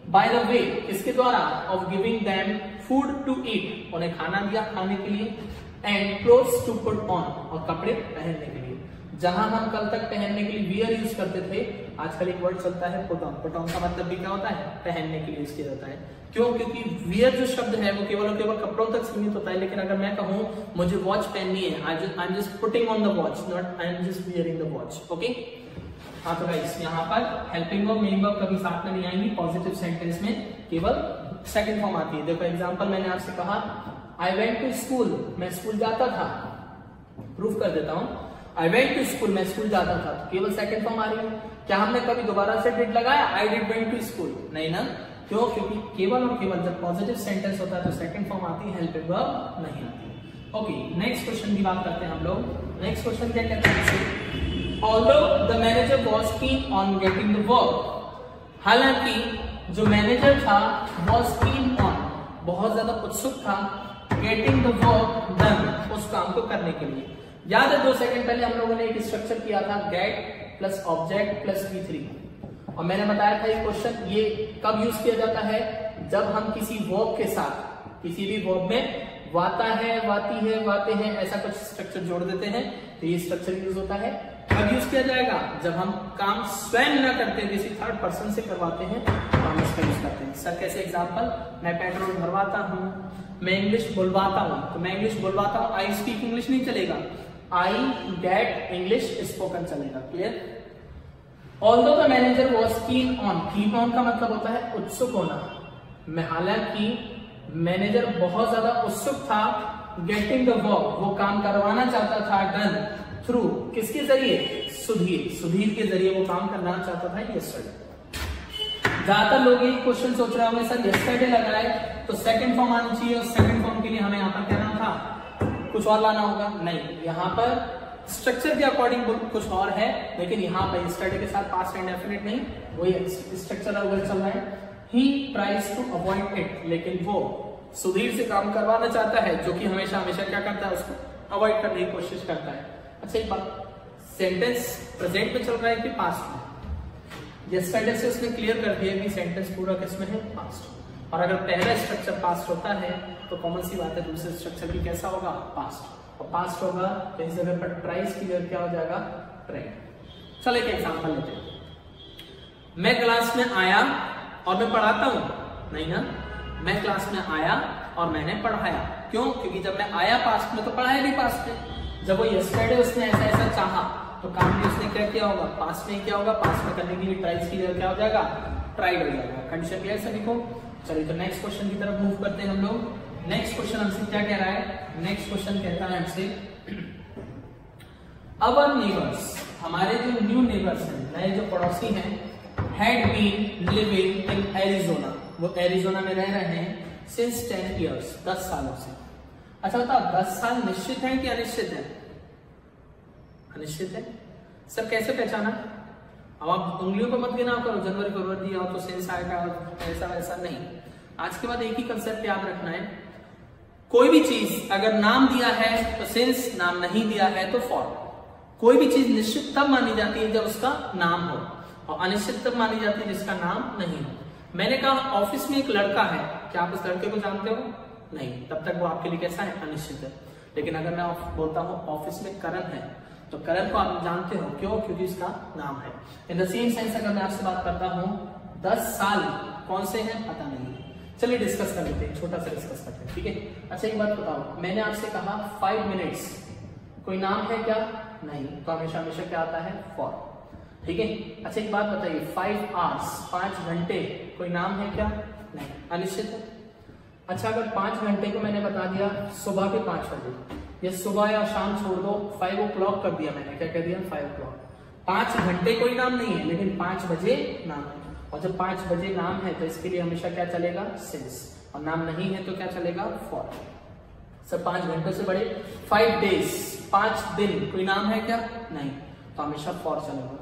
बाय द वे, इसके द्वारा, of giving them food to eat, उन्हें खाना दिया खाने के लिए, and clothes to put on, और कपड़े पहनने के लिए। जहां हम कल तक पहनने के लिए वियर यूज करते थे, आजकल एक वर्ड चलता है पुट ऑन। पुट ऑन का मतलब भी क्या होता है? पहनने के लिए यूज किया जाता है। क्यों? क्योंकि वियर जो शब्द है वो केवल और केवल कपड़ों तक सीमित होता है, लेकिन अगर मैं कहूं मुझे वॉच पहननी है, I am just putting on the watch, not I am just wearing the watch. Okay, हाँ तो गाइस यहाँ पर हेल्पिंग वर्ब मेन वर्ब कभी साथ में नहीं आएंगी। पॉजिटिव सेंटेंस में केवल सेकंड फॉर्म आती है। देखो एग्जांपल मैंने आपसे कहा आई वेंट टू स्कूल, मैं स्कूल जाता था। प्रूफ कर देता हूं, आई वेंट टू स्कूल, मैं स्कूल जाता था, तो केवल सेकंड फॉर्म आ रही है। क्या हमने कभी दोबारा से डिड लगाया? I did went to school? नहीं ना। क्यों? क्योंकि केवल और केवल जब पॉजिटिव सेंटेंस होता है तो सेकंड फॉर्म आती है, हेल्पिंग वर्ब नहीं आती। ओके, नेक्स्ट क्वेश्चन की बात करते हैं हम लोग। नेक्स्ट क्वेश्चन क्या कहते हैं? Although the manager was keen on getting the work, हालांकि जो मैनेजर था वॉज कीन ऑन, बहुत ज्यादा उत्सुक था, गेटिंग द वर्क डन, उस काम को करने के लिए। याद है 2 सेकंड पहले हम लोगों ने एक स्ट्रक्चर किया था, gate plus object plus V3, और मैंने बताया था ये क्वेश्चन ये कब यूज किया जाता है? जब हम किसी वर्ब के साथ, किसी भी वर्ब में वाता है, वाती है, वाते हैं, ऐसा कुछ स्ट्रक्चर जोड़ देते हैं तो ये स्ट्रक्चर यूज होता है। कब यूज किया जाएगा? जब हम काम स्वयं न करते, किसी थर्ड पर्सन से करवाते हैं तो हम इसका यूज करते हैं। सर कैसे? एग्जांपल, मैं पेट्रोल भरवाता हूं, मैं इंग्लिश बुलवाता हूं, तो मैं इंग्लिश बुलवाता हूं, आई स्पीक इंग्लिश नहीं चलेगा, आई गेट इंग्लिश स्पोकन चलेगा। Clear? Although the manager was keen on का मतलब होता है उत्सुक होना। मैं हालांकि मैनेजर बहुत ज्यादा उत्सुक था, गेटिंग द वर्क, वो काम करवाना चाहता था, डन थ्रू, किसके जरिए? सुधीर, सुधीर के जरिए वो काम करना चाहता था यस्टरडे। ज्यादातर लोग ये क्वेश्चन सोच रहे होंगे सर यस्टरडे लगा है तो सेकंड फॉर्म आनी चाहिए, और सेकंड फॉर्म के लिए हमें यहाँ पर क्या नाम था? कुछ और लाना होगा। नहीं, यहाँ पर स्ट्रक्चर के अकॉर्डिंग कुछ और है, लेकिन यहाँ पर यस्टरडे के साथ पास्ट एंड डेफिनेट नहीं, वही स्ट्रक्चर चल रहा है। He tries to avoid it, लेकिन वो सुधीर से काम करवाना चाहता है, जो कि हमेशा हमेशा क्या करता है? उसको अवॉइड करने की कोशिश करता है। अच्छा एक बात, सेंटेंस प्रेजेंट में चल रहा है कि पास्ट में? यस्टरडे से उसने क्लियर कर दिया कि सेंटेंस पूरा किसमें है? पास्ट। और अगर पहला स्ट्रक्चर पास्ट होता है तो कॉमन सी बात है दूसरे स्ट्रक्चर भी कैसा होगा? पास्ट। और पास्ट होगा तो इस जगह पर ट्राइज क्लियर क्या हो जाएगा? ट्राइड। चलो एक एग्जांपल लेते हैं। मैं क्लास में आया और मैं पढ़ाता हूं? नहीं ना, मैं क्लास में आया और मैंने पढ़ाया। क्यों? क्योंकि जब मैं आया पास्ट में तो पढ़ाया भी पास्ट में। जब वो यस्टरडे उसने ऐसा ऐसा चाहा तो काम भी उसने क्या किया होगा? पास्ट में क्या होगा? पास्ट में करने के लिए ट्राइज क्लियर क्या हो जाएगा? ट्राइड हो जाएगा। कंडीशन क्लियर सभी को? चलिए तो नेक्स्ट क्वेश्चन की तरफ मूव करते हैं हम लोग। नेक्स्ट क्वेश्चन हमसे क्या कह रहा है? नेक्स्ट क्वेश्चन कहता है हमसे अवर नेबर्स, हमारे जो न्यू नेबर्स हैं, नए जो पड़ोसी हैं, had been living in Arizona, वो एरिजोना में रह रहे हैं सिंस 10 years, 10 सालों से। अच्छा बताओ 10 साल निश्चित है कि अनिश्चित है? अनिश्चित है। सर कैसे पहचाना? अब आप उंगलियों पर मत गिना करो, जनवरी फरवरी दिया हो तो सेंस आएगा, ऐसा वैसा नहीं। आज के बाद एक ही कंसेप्ट याद रखना है, कोई भी चीज अगर नाम दिया है तो सेंस, नाम नहीं दिया है तो फॉर। कोई भी चीज निश्चित तब मानी जाती है जब उसका नाम हो, और अनिश्चित तब मानी जाती है जिसका नाम नहीं हो। मैंने कहा ऑफिस में एक लड़का है, क्या आप उस लड़के को जानते हो? नहीं, तब तक वो आपके लिए कैसा है? अनिश्चित है। लेकिन अगर मैं बोलता हूँ ऑफिस में करण है तो करण को आप जानते हो, क्यों? क्योंकि इसका नाम है। इन द सेम सेंस अगर मैं आपसे बात करता हूँ 10 साल कौन से हैं? पता नहीं। चलिए डिस्कस कर लेते हैं, छोटा सा डिस्कस करते हैं, ठीक है? अच्छा एक बात बताओ, मैंने आपसे कहा 5 minutes, कोई नाम है क्या? नहीं, तो हमेशा हमेशा क्या आता है? फॉर। ठीक है? अच्छा एक बात बताइए 5 hours, 5 घंटे, कोई नाम है क्या? नहीं, अनिश्चित है। अच्छा अगर 5 घंटे को मैंने बता दिया सुबह के 5 बजे, या सुबह या शाम छोड़ दो, 5 o'clock कर दिया मैंने, क्या कह दिया? 5 o'clock। 5 घंटे कोई नाम नहीं है, लेकिन 5 बजे नाम है, और जब 5 बजे नाम है तो इसके लिए हमेशा क्या चलेगा? सिंस। और नाम नहीं है तो क्या चलेगा? फॉर। सर 5 घंटे से बड़े 5 days, 5 दिन, कोई नाम है क्या? नहीं, तो हमेशा फॉर चलेगा।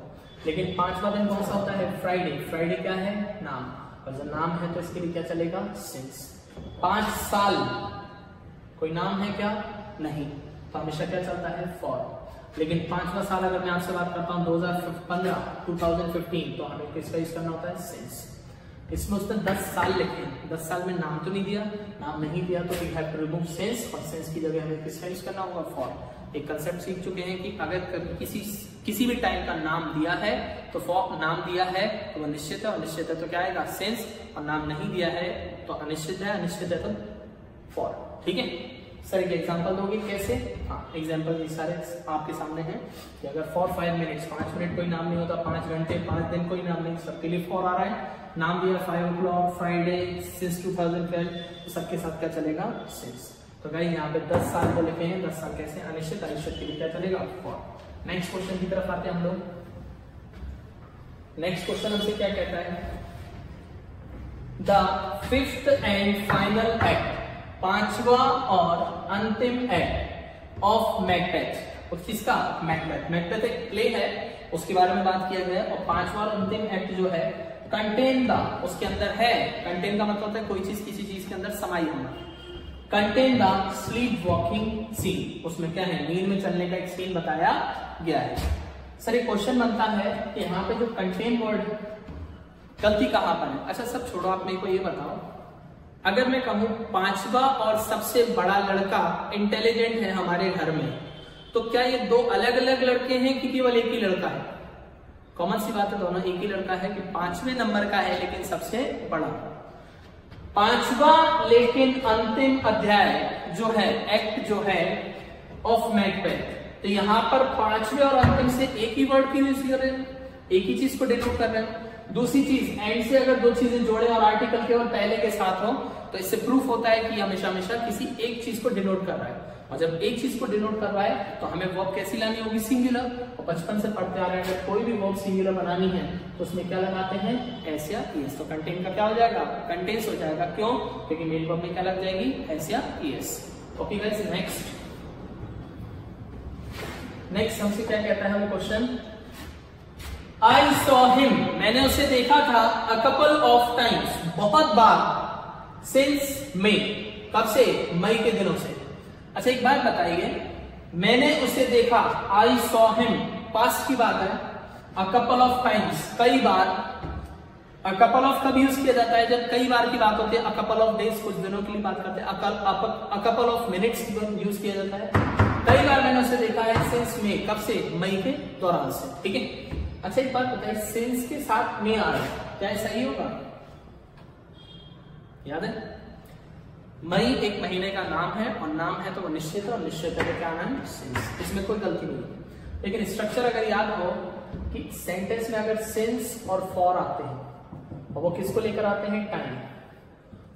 लेकिन 5वां दिन कौन सा होता है? फ्राइडे। फ्राइडे क्या है? नाम, और जब नाम है तो इसके लिए क्या चलेगा? सिंस। 5 साल, कोई नाम है क्या? नहीं, तो हमेशा क्या चलता है? फॉर। लेकिन 5वां साल अगर मैं आपसे बात करता हूँ 2015, तो हमें किसका यूज करना होता है? सिंस। इसमें उसने 10 साल लिखे हैं, 10 साल में नाम तो नहीं दिया, नाम नहीं दिया तो we have to remove since, और सिंस की जगह हमें किसका यूज करना होगा, फॉर। एक कंसेप्ट सीख चुके हैं कि अगर किसी भी टाइप का नाम दिया है तो फॉर, नाम दिया है तो वह निश्चित है, और निश्चित है तो क्या आएगा, सिंस, और नाम नहीं दिया है तो अनिश्चित है, अनिश्चित है तो फॉर। ठीक है सर, एक एग्जांपल दोगे कैसे? हाँ, एग्जांपल ये सारे आपके सामने हैं कि अगर फॉर 5 मिनट्स, 5 मिनट कोई नाम नहीं होता, 5 घंटे, 5 दिन कोई नाम नहीं, सबके लिए फॉर आ रहा है, नाम दिया 5 o'clock, फ्राइडे, सिंस 2012, तो सबके साथ क्या चलेगा, सिंस। तो गाइस यहाँ पे 10 साल को लिखे हैं, 10 साल कैसे, अनिश्चित, अनिश्चित के लिए क्या चलेगा, फॉर। नेक्स्ट क्वेश्चन की तरफ आते हैं हम लोग। नेक्स्ट क्वेश्चन हमसे क्या कहता है, the fifth and final act, पांचवा और अंतिम एक्ट ऑफ मैकबेथ, उस किसका, मैकबेथ। मैकबेथ एक प्ले है, उसके बारे में बात किया गया है, और पांचवा और अंतिम एक्ट जो है, कंटेन द, उसके अंदर है, कंटेन का मतलब होता है कोई चीज किसी चीज के अंदर समाई होना, contain the sleepwalking scene, उसमें क्या है, नींद में चलने का एक सीन बताया गया है। सर एक क्वेश्चन बनता है कि यहाँ पे जो कंटेन वर्ड, गलती कहां पर है? अच्छा सब छोड़ो, आप मेरे को ये बताओ, अगर मैं कहूं पांचवा और सबसे बड़ा लड़का इंटेलिजेंट है हमारे घर में, तो क्या ये दो अलग अलग लड़के हैं कि केवल एक ही लड़का है? कॉमन सी बात है, दोनों एक ही लड़का है कि 5वें नंबर का है लेकिन सबसे बड़ा। पांचवा लेकिन अंतिम अध्याय जो है, एक्ट जो है ऑफ मैकबेथ, तो यहां पर 5वें और अंतिम से एक ही वर्ड की यूज कर रहे हैं, एक ही चीज को डिनोट कर रहे हैं। दूसरी चीज, एंड से अगर दो चीजें जोड़े और आर्टिकल केवल पहले के साथ हो तो इससे प्रूफ होता है कि हमेशा हमेशा किसी एक चीज को डिनोट कर रहा है, और जब एक चीज को डिनोट कर रहा है तो हमें वर्ब कैसी लानी होगी, सिंगुलर। और बचपन से पढ़ते आ रहे हैं, अगर कोई भी वर्ब सिंगुलर बनानी है तो उसमें क्या लगाते हैं, एस या ईएस। तो कंटेन का क्या हो जाएगा, कंटेन्स हो जाएगा। क्यों? क्योंकि मेन वर्ब में क्या लग जाएगी, एस या ईएस। ओके गाइस, नेक्स्ट हमसे क्या कहता है वो क्वेश्चन, आई सॉ हिम, मैंने उसे देखा था, अ कपल ऑफ टाइम्स, बहुत बार, सिंस मई, कब से, मई के दिनों से। अच्छा एक बात बताइए, मैंने उसे देखा, आई सॉ हिम, पास्ट की बात है, अ कपल ऑफ टाइम्स, कई बार। अ कपल ऑफ कब यूज किया जाता है, जब कई बार की बात होती है। अ कपल ऑफ डेज, कुछ दिनों के लिए बात करते हैं। A couple of minutes use किया जाता है। कई बार मैंने उसे देखा है, सिंस मई, कब से, मई के दौरान से। ठीक है, अच्छा एक बात बताइए, सिंस के साथ में आ रहा है, क्या सही होगा? याद है, मई एक महीने का नाम है, और नाम है तो वो निश्चित है, और निश्चित है तो क्या नाम, सिंस। इसमें कोई गलती नहीं है। लेकिन स्ट्रक्चर अगर याद हो कि सेंटेंस में अगर सिंस और फॉर आते हैं, और वो किसको लेकर आते हैं, टाइम,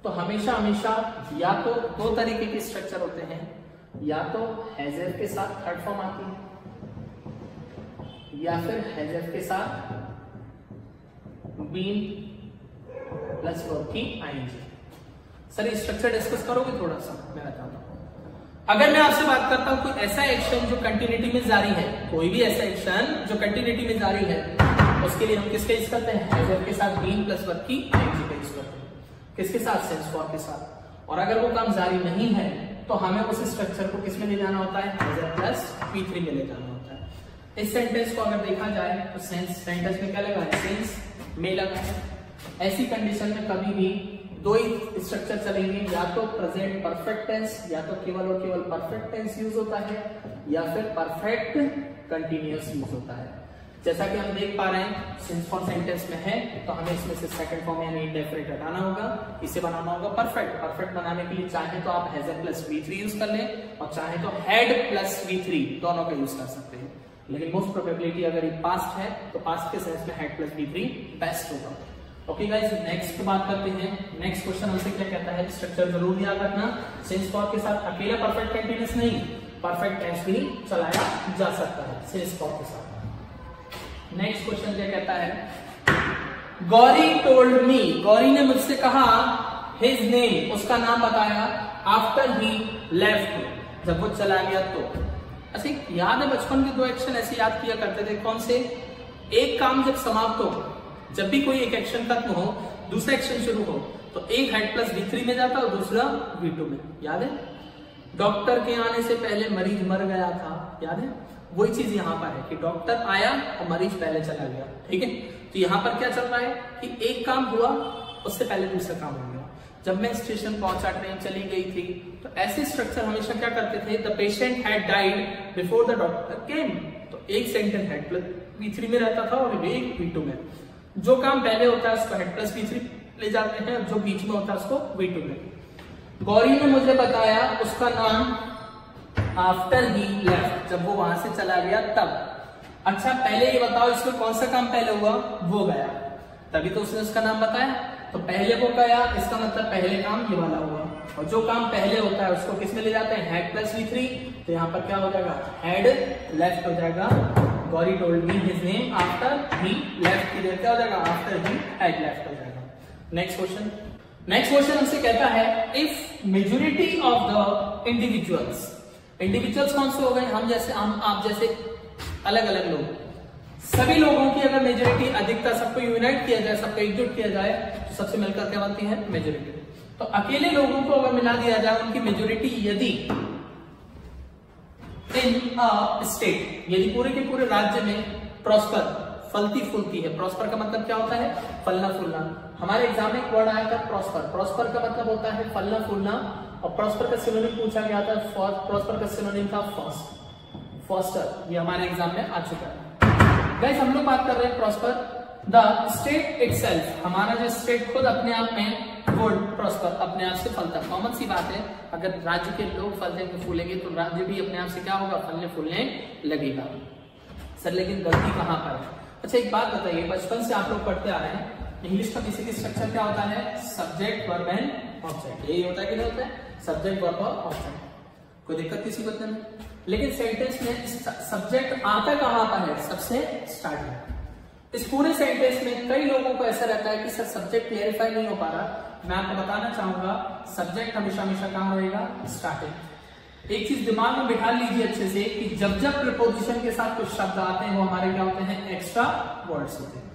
तो हमेशा हमेशा या तो दो तरीके के स्ट्रक्चर होते हैं, या तो हैजर के साथ थर्ड फॉर्म आती है, या फिर हैजर के साथ बीन प्लस वर्ब की आईएनजी। सर स्ट्रक्चर डिस्कस करोगे थोड़ा सा, मैं बताता हूं। अगर मैं आपसे बात करता हूं कोई ऐसा एक्शन जो कंटिन्यूटी में जारी है, कोई भी ऐसा एक्शन जो कंटिन्यूटी में जारी है, उसके लिए हम किसका यूज करते हैं, हैजर के साथ बीन प्लस वर्ब की आईएनजी का यूज करते हैं। किसके साथ, सेंस फॉर के साथ। और अगर वो काम जारी नहीं है तो हमें उस स्ट्रक्चर को किसमें ले जाना होता है, हैजर प्लस P3 में ले जाना होता है। इस सेंटेंस को अगर देखा जाए तो सेंटेंस में क्या लगा है, सेंस में लगा है। ऐसी कंडीशन में कभी भी दो ही स्ट्रक्चर चलेंगे, या तो प्रेजेंट परफेक्ट टेंस, या तो केवल और केवल परफेक्ट टेंस यूज होता है, या फिर परफेक्ट कंटिन्यूअस यूज होता है। जैसा कि हम देख पा रहे हैं, सिंस फॉर सेंटेंस में है तो हमें इसमें से सेकंड फॉर्म यानी इंडेफिनिट हटाना होगा, इसे बनाना होगा परफेक्ट। परफेक्ट बनाने के लिए चाहे तो आप हैजर प्लस V3 यूज कर लें, और चाहे तो हैड प्लस V3, दोनों का यूज कर सकते हैं। लेकिन मोस्ट प्रोबेबिलिटी अगर ये पास्ट है तो पास्ट के सेंस में हैड प्लस V3 बेस्ट होगा। ओके गाइस, नेक्स्ट बात करते हैं। नेक्स्ट क्वेश्चन हमसे क्या कहता है, स्ट्रक्चर जरूर याद रखना, सेंस फॉर के साथ अकेला परफेक्ट कंटीन्यूअस नहीं, परफेक्ट टेंस भी चलाया जा सकता है सेंस फॉर के साथ। नेक्स्ट क्वेश्चन क्या कहता है, गौरी टोल्ड मी, गौरी ने मुझसे कहा, हिज नेम, उसका नाम बताया, आफ्टर ही लेफ्ट, जब वो चला गया तो। अच्छा याद है बचपन के दो एक्शन ऐसे याद किया करते थे, कौन से, एक काम जब समाप्त हो, जब भी कोई एक एक्शन खत्म हो दूसरा एक्शन शुरू हो, तो एक हेड प्लस V3 में जाता और दूसरा V2 में। याद है, डॉक्टर के आने से पहले मरीज मर गया था, याद है, वही चीज यहाँ पर है कि डॉक्टर आया और मरीज पहले चला गया। ठीक है, तो यहाँ पर क्या चल रहा है कि एक काम हुआ उससे पहले दूसरा काम हो गया। जब मैं स्टेशन पहुंचा, ट्रेन चली गई थी, तो ऐसे स्ट्रक्चर हमेशा क्या करते थे, the patient had died before the doctor केम। तो एक सेंटेंस हेड प्लस V3 में रहता था और एक V2 में। जो काम पहले होता है उसको हेड प्लस V3 ले जाते हैं, जो बीच में होता है उसको V2 में। गौरी ने मुझे बताया उसका नाम आफ्टर ही लेफ्ट, जब वो वहां से चला गया तब। अच्छा पहले ये बताओ इसमें कौन सा काम पहले हुआ, वो गया, तभी तो उसने उसका नाम बताया। तो पहले वो गया, इसका मतलब पहले काम ये वाला हुआ, और जो काम पहले होता है उसको किस में ले जाते हैं, हेड प्लस V3। तो यहाँ पर क्या हो जाएगा, हेड लेफ्ट हो जाएगा। Gauri told me his name after he left, की क्या हो जाएगा, आफ्टर ही हेड लेफ्ट हो जाएगा। नेक्स्ट क्वेश्चन हमसे कहता है if majority of the individuals कौन से हो गए, हम जैसे, हम आप जैसे अलग अलग लोग, सभी लोगों की अगर मेजॉरिटी अधिकता, सबको यूनाइट किया जाए, सबको एकजुट किया जाए, तो सबसे मिलकर क्या बनती है, मेजॉरिटी। तो अकेले लोगों को अगर मिला दिया जाए, उनकी मेजॉरिटी यदि इन अ स्टेट, यदि पूरे के पूरे राज्य में प्रॉस्पर, फलती फूलती है। प्रॉस्पर का मतलब क्या होता है, फलना फूलना। हमारे एग्जाम में एक वर्ड आया था प्रॉस्पर। प्रॉस्पर का मतलब होता है फलना फूलना, और प्रॉस्पर का सिनोनिम पूछा गया था, प्रॉस्पर का सिनोनिम था फॉस्टर। ये हमारे एग्जाम में आ चुका है। गाइस हम लोग बात कर रहे हैं प्रॉस्पर द स्टेट इटसेल्फ, हमारा जो स्टेट खुद अपने आप में वुड प्रॉस्पर, अपने आप से फलता। कॉमन सी बात है, अगर राज्य के लोग फलते फूलेंगे तो राज्य भी अपने आप से क्या होगा, फलने फूलने लगेगा। सर लेकिन गलती कहां पर है? अच्छा एक बात बताइए, बचपन से आप लोग पढ़ते आ रहे हैं, इंग्लिश का बेसिक स्ट्रक्चर क्या होता है, सब्जेक्ट वर्ब एंड ऑब्जेक्ट। यही होता है कि नहीं होता है, सब्जेक्ट वर्ब और ऑब्जेक्ट। कोई दिक्कत किसी बात में? लेकिन सेंटेंस में सब्जेक्ट आता कहां पर है, सबसे स्टार्ट में। इस पूरे सेंटेंस में कई लोगों को ऐसा रहता है कि सर सब्जेक्ट क्लियरिफाई नहीं हो पा रहा। मैं आपको बताना चाहूंगा, सब्जेक्ट हमेशा हमेशा कहां रहेगा, स्टार्टिंग। एक चीज दिमाग में बिठा लीजिए अच्छे से कि जब जब प्रीपोजिशन के साथ कुछ शब्द आते हैं वो हमारे क्या होते हैं, एक्स्ट्रा वर्ड्स होते हैं।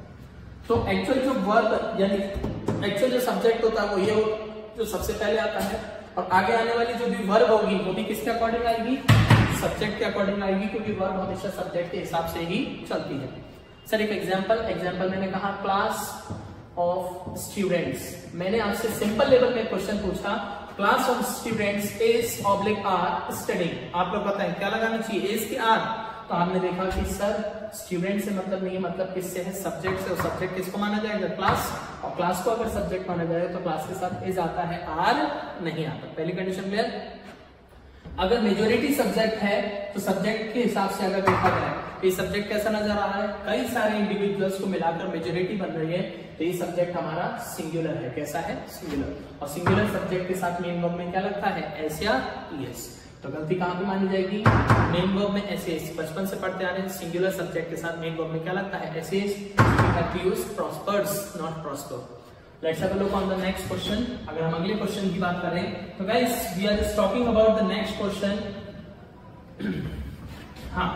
तो एक्चुअल जो वर्ब यानी एक्चुअल जो सब्जेक्ट होता है वो ये जो सबसे पहले आता है, और आगे आने वाली जो भी वर्ब होगी वो भी किसके अकॉर्डिंग आएगी, सब्जेक्ट के अकॉर्डिंग आएगी, क्योंकि वर्ब हमेशा सब्जेक्ट के हिसाब से ही चलती है। सर एक एग्जाम्पल मैंने कहा क्लास ऑफ स्टूडेंट्स। मैंने आपसे सिंपल लेवल में क्वेश्चन पूछा, class of students is oblique are studying. आप लोग बताएं क्या लगाना चाहिए, इज के आर? तो आपने देखा कि सर स्टूडेंट से मतलब नहीं है, मतलब किससे है, सब्जेक्ट से। और सब्जेक्ट किसको माना जाएगा, क्लास। और क्लास को अगर सब्जेक्ट माना जाएगा तो क्लास के साथ इज आता है, आर नहीं आता। पहली कंडीशन क्लियर। अगर मेजोरिटी सब्जेक्ट है तो सब्जेक्ट के हिसाब से अगर देखा जाए तो ये सब्जेक्ट कैसा नजर आ रहा है, कई सारे इंडिविजुअल्स को मिलाकर मेजोरिटी बन रही है, तो ये सब्जेक्ट हमारा सिंगुलर है। कैसा है, सिंगुलर। और सिंगुलर सब्जेक्ट के साथ मेन वर्ब में क्या लगता है, एस या ईएस। तो गलती कहां पे मानी जाएगी, मेन वर्ब में एस एस। बचपन से पढ़ते आ रहे हैं, सिंगुलर सब्जेक्ट के साथ मेन वर्ब में क्या लगता है, S S. We have to use prospers not prosper. Let's have a look on the next question. अगर हम अगले क्वेश्चन की बात करें तो guys we are just talking about the next question. हाँ,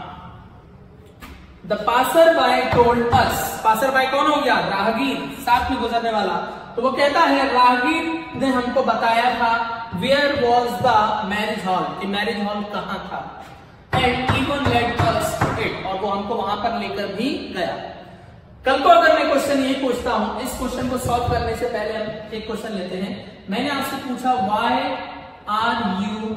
the passer by told us. Passer by कौन हो गया, राहगीर, साथ में गुजरने वाला। तो वो कहता है राहगीर ने हमको बताया था where was the marriage hall, कि मैरिज हॉल कहां था, and even let us it, और वो हमको वहां पर लेकर भी गया। कल को अगर मैं क्वेश्चन यही पूछता हूं, इस क्वेश्चन को सॉल्व करने से पहले हम एक क्वेश्चन लेते हैं। मैंने आपसे पूछा व्हाई आर यू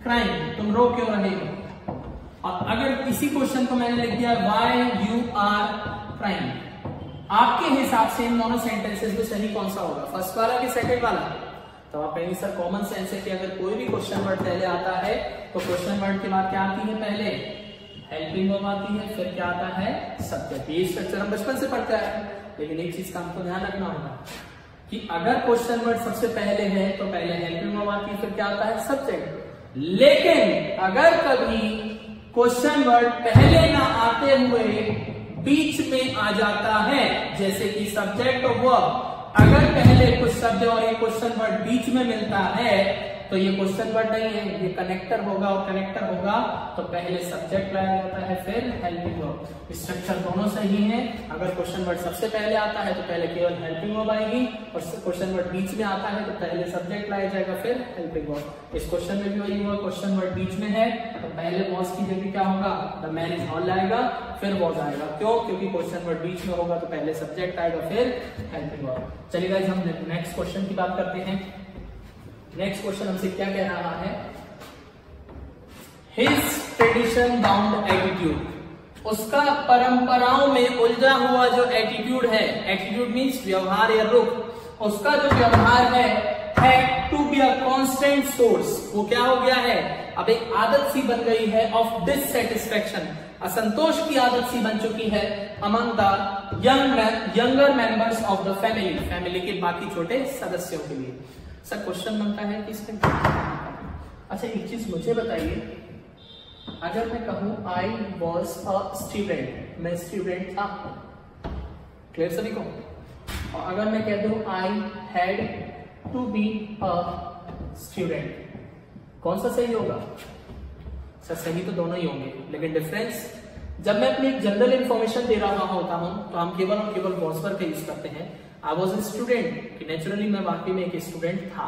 क्राइंग, तुम रो क्यों रहे हो, और अगर इसी क्वेश्चन को मैंने लिख दिया व्हाई यू आर क्राइंग, आपके हिसाब से इन दोनों सेंटेंसेस में सही कौन सा होगा, फर्स्ट वाला कि सेकंड वाला? तो आप कहेंगे सर कॉमन सेंस है कि अगर कोई भी क्वेश्चन वर्ड पहले आता है तो क्वेश्चन वर्ड के बाद क्या आती है, पहले हेल्पिंग वर्ब आती है, फिर क्या आता है, सब्जेक्ट। ये स्ट्रक्चर हम बचपन से पढ़ते आए हैं। लेकिन एक चीज का हमको ध्यान रखना होगा कि अगर क्वेश्चन वर्ड सबसे पहले है तो पहले हेल्पिंग वर्ब आती है, फिर क्या आता है, सब्जेक्ट। लेकिन अगर कभी क्वेश्चन वर्ड पहले ना आते हुए बीच में आ जाता है, जैसे कि सब्जेक्ट और वर्ब, अगर पहले कुछ शब्द और एक क्वेश्चन वर्ड बीच में मिलता है तो ये क्वेश्चन वर्ड नहीं है, ये कनेक्टर होगा, और कनेक्टर होगा तो पहले सब्जेक्ट लाया जाता है फिर हेल्पिंग वर्ब। स्ट्रक्चर दोनों सही है। अगर क्वेश्चन वर्ड सबसे पहले आता है तो पहले केवल हेल्पिंग वर्ब आएगी, और क्वेश्चन वर्ड बीच में आता है तो पहले सब्जेक्ट लाया जाएगा फिर हेल्पिंग वर्ब। इस क्वेश्चन में भी वही हुआ, क्वेश्चन वर्ड बीच में है तो पहले वॉज की जगह क्या होगा, द मैन इज ऑल आएगा फिर वॉज आएगा। क्यों? क्योंकि क्वेश्चन वर्ड बीच में होगा तो पहले सब्जेक्ट आएगा फिर हेल्पिंग वर्ब। चलिए गाइस हम नेक्स्ट क्वेश्चन की बात करते हैं। नेक्स्ट क्वेश्चन हमसे क्या कह रहा है, हिज ट्रेडिशन बाउंड एटीट्यूड, उसका परंपराओं में उलझा हुआ जो एटीट्यूड है, एटीट्यूड मीन्स व्यवहार या रुख, उसका जो व्यवहार है had to be a constant source, वो क्या हो गया है, अब एक आदत सी बन गई है ऑफ डिससैटिस्फैक्शन, असंतोष की आदत सी बन चुकी है among the younger members of the family, family के बाकी छोटे सदस्यों के लिए। सर क्वेश्चन बनता है कि इसमें, अच्छा एक चीज मुझे बताइए, अगर मैं कहूं आई वॉज अ स्टूडेंट, मैं स्टूडेंट था, क्लियर सभी को, और अगर मैं कह दूं I had to be a student, कौन सा सही होगा? सर सही तो दोनों ही होंगे, लेकिन डिफरेंस, जब मैं अपनी जनरल इंफॉर्मेशन दे रहा होता हूं तो हम केवल और केवल वॉज वर्ब का यूज करते हैं। I was a student, naturally मैं वाकई में एक स्टूडेंट था,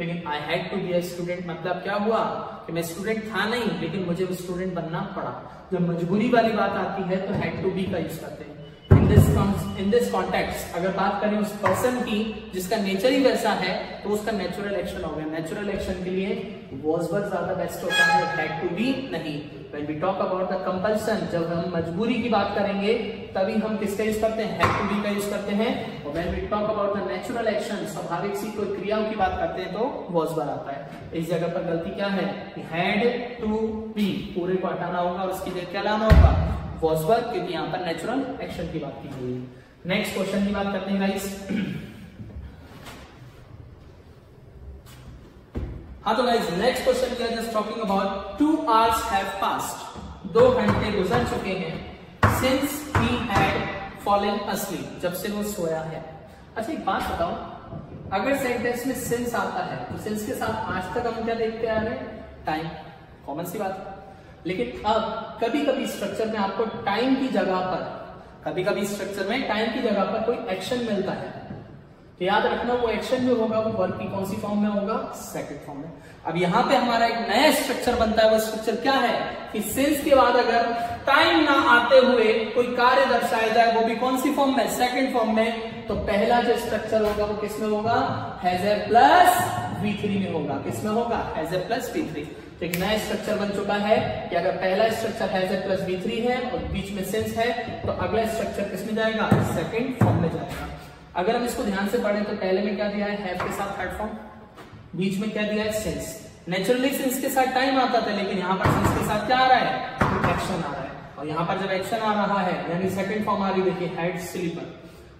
लेकिन I had to be a student मतलब क्या हुआ कि मैं स्टूडेंट था नहीं, लेकिन मुझे स्टूडेंट बनना पड़ा। जब मजबूरी वाली बात आती है तो हैड टू बी का यूज करते हैं। इन दिस कॉन्टेक्स्ट अगर बात करें उस पर्सन की जिसका नेचर ही वैसा है तो उसका नेचुरल एक्शन हो गया। नेचुरल एक्शन के लिए वॉज वर्ब ज्यादा बेस्ट होता है, हैड टू बी नहीं। When we talk about the compulsion, जब हम मजबूरी की बात करेंगे तभी हम किसका यूज करते हैं, हैड टू बी का यूज करते हैं। और when we talk about the natural action, स्वाभाविक सी कोई क्रियाओं की बात करते हैं तो वॉज वर्ब आता है। इस जगह पर गलती क्या है कि हैड टू बी पूरे को हटाना होगा और उसकी जगह क्या लाना होगा, वॉज वर्ब, क्योंकि यहाँ पर नेचुरल एक्शन की बात की गई है। नेक्स्ट क्वेश्चन की बात करते हैं गाइस। हाँ तो guys next question we are just talking about 2 hours have passed, 2 घंटे गुजर चुके हैं since he had fallen asleep, जब से वो सोया है। अच्छा एक बात बताओ, अगर सेंटेंस में सिंस आता है तो सिंस के साथ आज तक हम क्या देखते आ रहे हैं, टाइम, कॉमन सी बात है। लेकिन अब कभी कभी स्ट्रक्चर में आपको टाइम की जगह पर, कभी कभी स्ट्रक्चर में टाइम की जगह पर कोई एक्शन मिलता है, तो याद रखना वो एक्शन जो होगा वो वर्ब की कौन सी फॉर्म में होगा, सेकंड फॉर्म में। अब यहाँ पे हमारा एक नया स्ट्रक्चर बनता है, वो स्ट्रक्चर क्या है कि सिंस के बाद अगर टाइम ना आते हुए कोई कार्य दर्शाया जाए, वो भी कौन सी फॉर्म में, सेकंड फॉर्म में, तो पहला जो स्ट्रक्चर होगा वो किसमें होगा, हैज ए प्लस V3 में होगा। किसमें होगा, हैज ए प्लस V3। तो एक नया स्ट्रक्चर बन चुका है कि अगर पहला structure has a plus V3 है और बीच में सिंस है तो अगला स्ट्रक्चर किसमें जाएगा, सेकंड फॉर्म में जाएगा। अगर हम इसको ध्यान से पढ़ें तो पहले में क्या दिया है, हैव के साथ थर्ड फॉर्म, बीच में क्या दिया है, सिंस। नेचुरली सिंस के साथ टाइम आता था, लेकिन यहाँ पर सिंस के साथ क्या आ रहा है, एक्शन आ रहा है। और यहाँ पर जब एक्शन आ रहा है यानी सेकंड फॉर्म आ रही, देखिए हैड स्लीपर,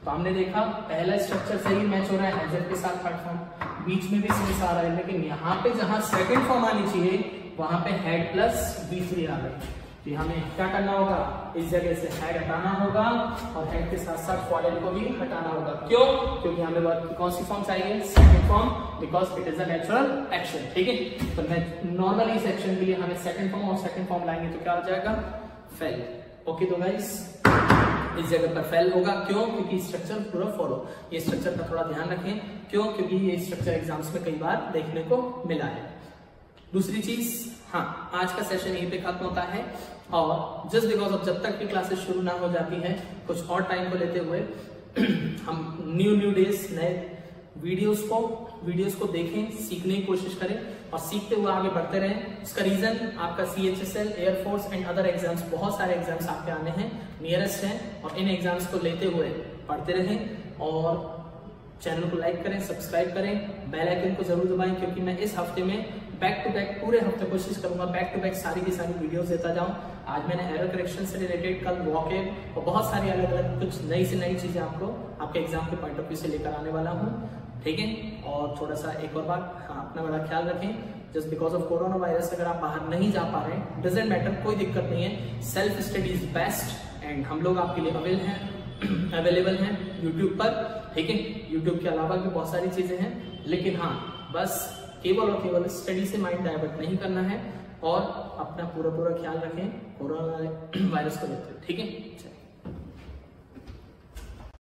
तो हमने देखा पहला स्ट्रक्चर सही मैच हो रहा है, हैज के साथ थर्ड फॉर्म, बीच में भी सिंस आ रहा है, लेकिन यहाँ पे जहां सेकंड फॉर्म आनी चाहिए वहां पे हैड प्लस V3 आ गई। तो हमें क्या करना होगा, इस जगह से हैड हटाना होगा और हैड के साथ साथ फॉलन को भी हटाना होगा। क्यों? क्योंकि हमें वर्ब की कौन सी फॉर्म चाहिए, second form, because it is a natural action. ठीक है, तो नॉर्मली इस एक्शन के लिए हमें सेकंड फॉर्म, और सेकंड फॉर्म लाएंगे तो क्या हो जाएगा, फेल। ओके तो गाइस इस जगह पर फेल होगा, क्यों? क्योंकि स्ट्रक्चर पूरा फॉलो, ये स्ट्रक्चर का थोड़ा ध्यान रखें। क्यों? क्योंकि ये स्ट्रक्चर एग्जाम्स में कई बार देखने को मिला है। दूसरी चीज, हाँ आज का सेशन यहीं पे खत्म होता है, और जस्ट बिकॉज ऑफ जब तक भी क्लासेस शुरू ना हो जाती है, कुछ और टाइम को लेते हुए हम न्यू डेज नए वीडियोस को देखें, सीखने की कोशिश करें और सीखते हुए आगे बढ़ते रहें। इसका रीजन आपका CHSL, air force and other exams, बहुत सारे एग्जाम्स आपके आने हैं, नियरेस्ट हैं, और इन एग्जाम्स को लेते हुए पढ़ते रहें और चैनल को लाइक करें, सब्सक्राइब करें, बेल आइकन को जरूर दबाएं, क्योंकि मैं इस हफ्ते में बैक टू बैक पूरे हफ्ते कोशिश करूंगा बैक टू बैक सारी की सारी वीडियोस देता जाऊं। आज मैंने एरर करेक्शन से रिलेटेड, कल वॉकअप और बहुत सारी अलग अलग कुछ नई से नई चीजें आपको आपके एग्जाम के पॉइंट ऑफ व्यू से लेकर आने वाला हूं। ठीक है, और थोड़ा सा एक और बात, हाँ अपना बड़ा ख्याल रखें। Just because of corona virus अगर आप बाहर नहीं जा पा रहे हैं, डजंट मैटर, कोई दिक्कत नहीं है, self study is best and हम लोग आपके लिए अवेलेबल हैं यूट्यूब पर। ठीक है, यूट्यूब के अलावा भी बहुत सारी चीजें हैं, लेकिन हाँ बस केवल और केवल स्टडी से माइंड डाइवर्ट नहीं करना है और अपना पूरा ख्याल रखें कोरोना वायरस को लेते हुए, ठीक है।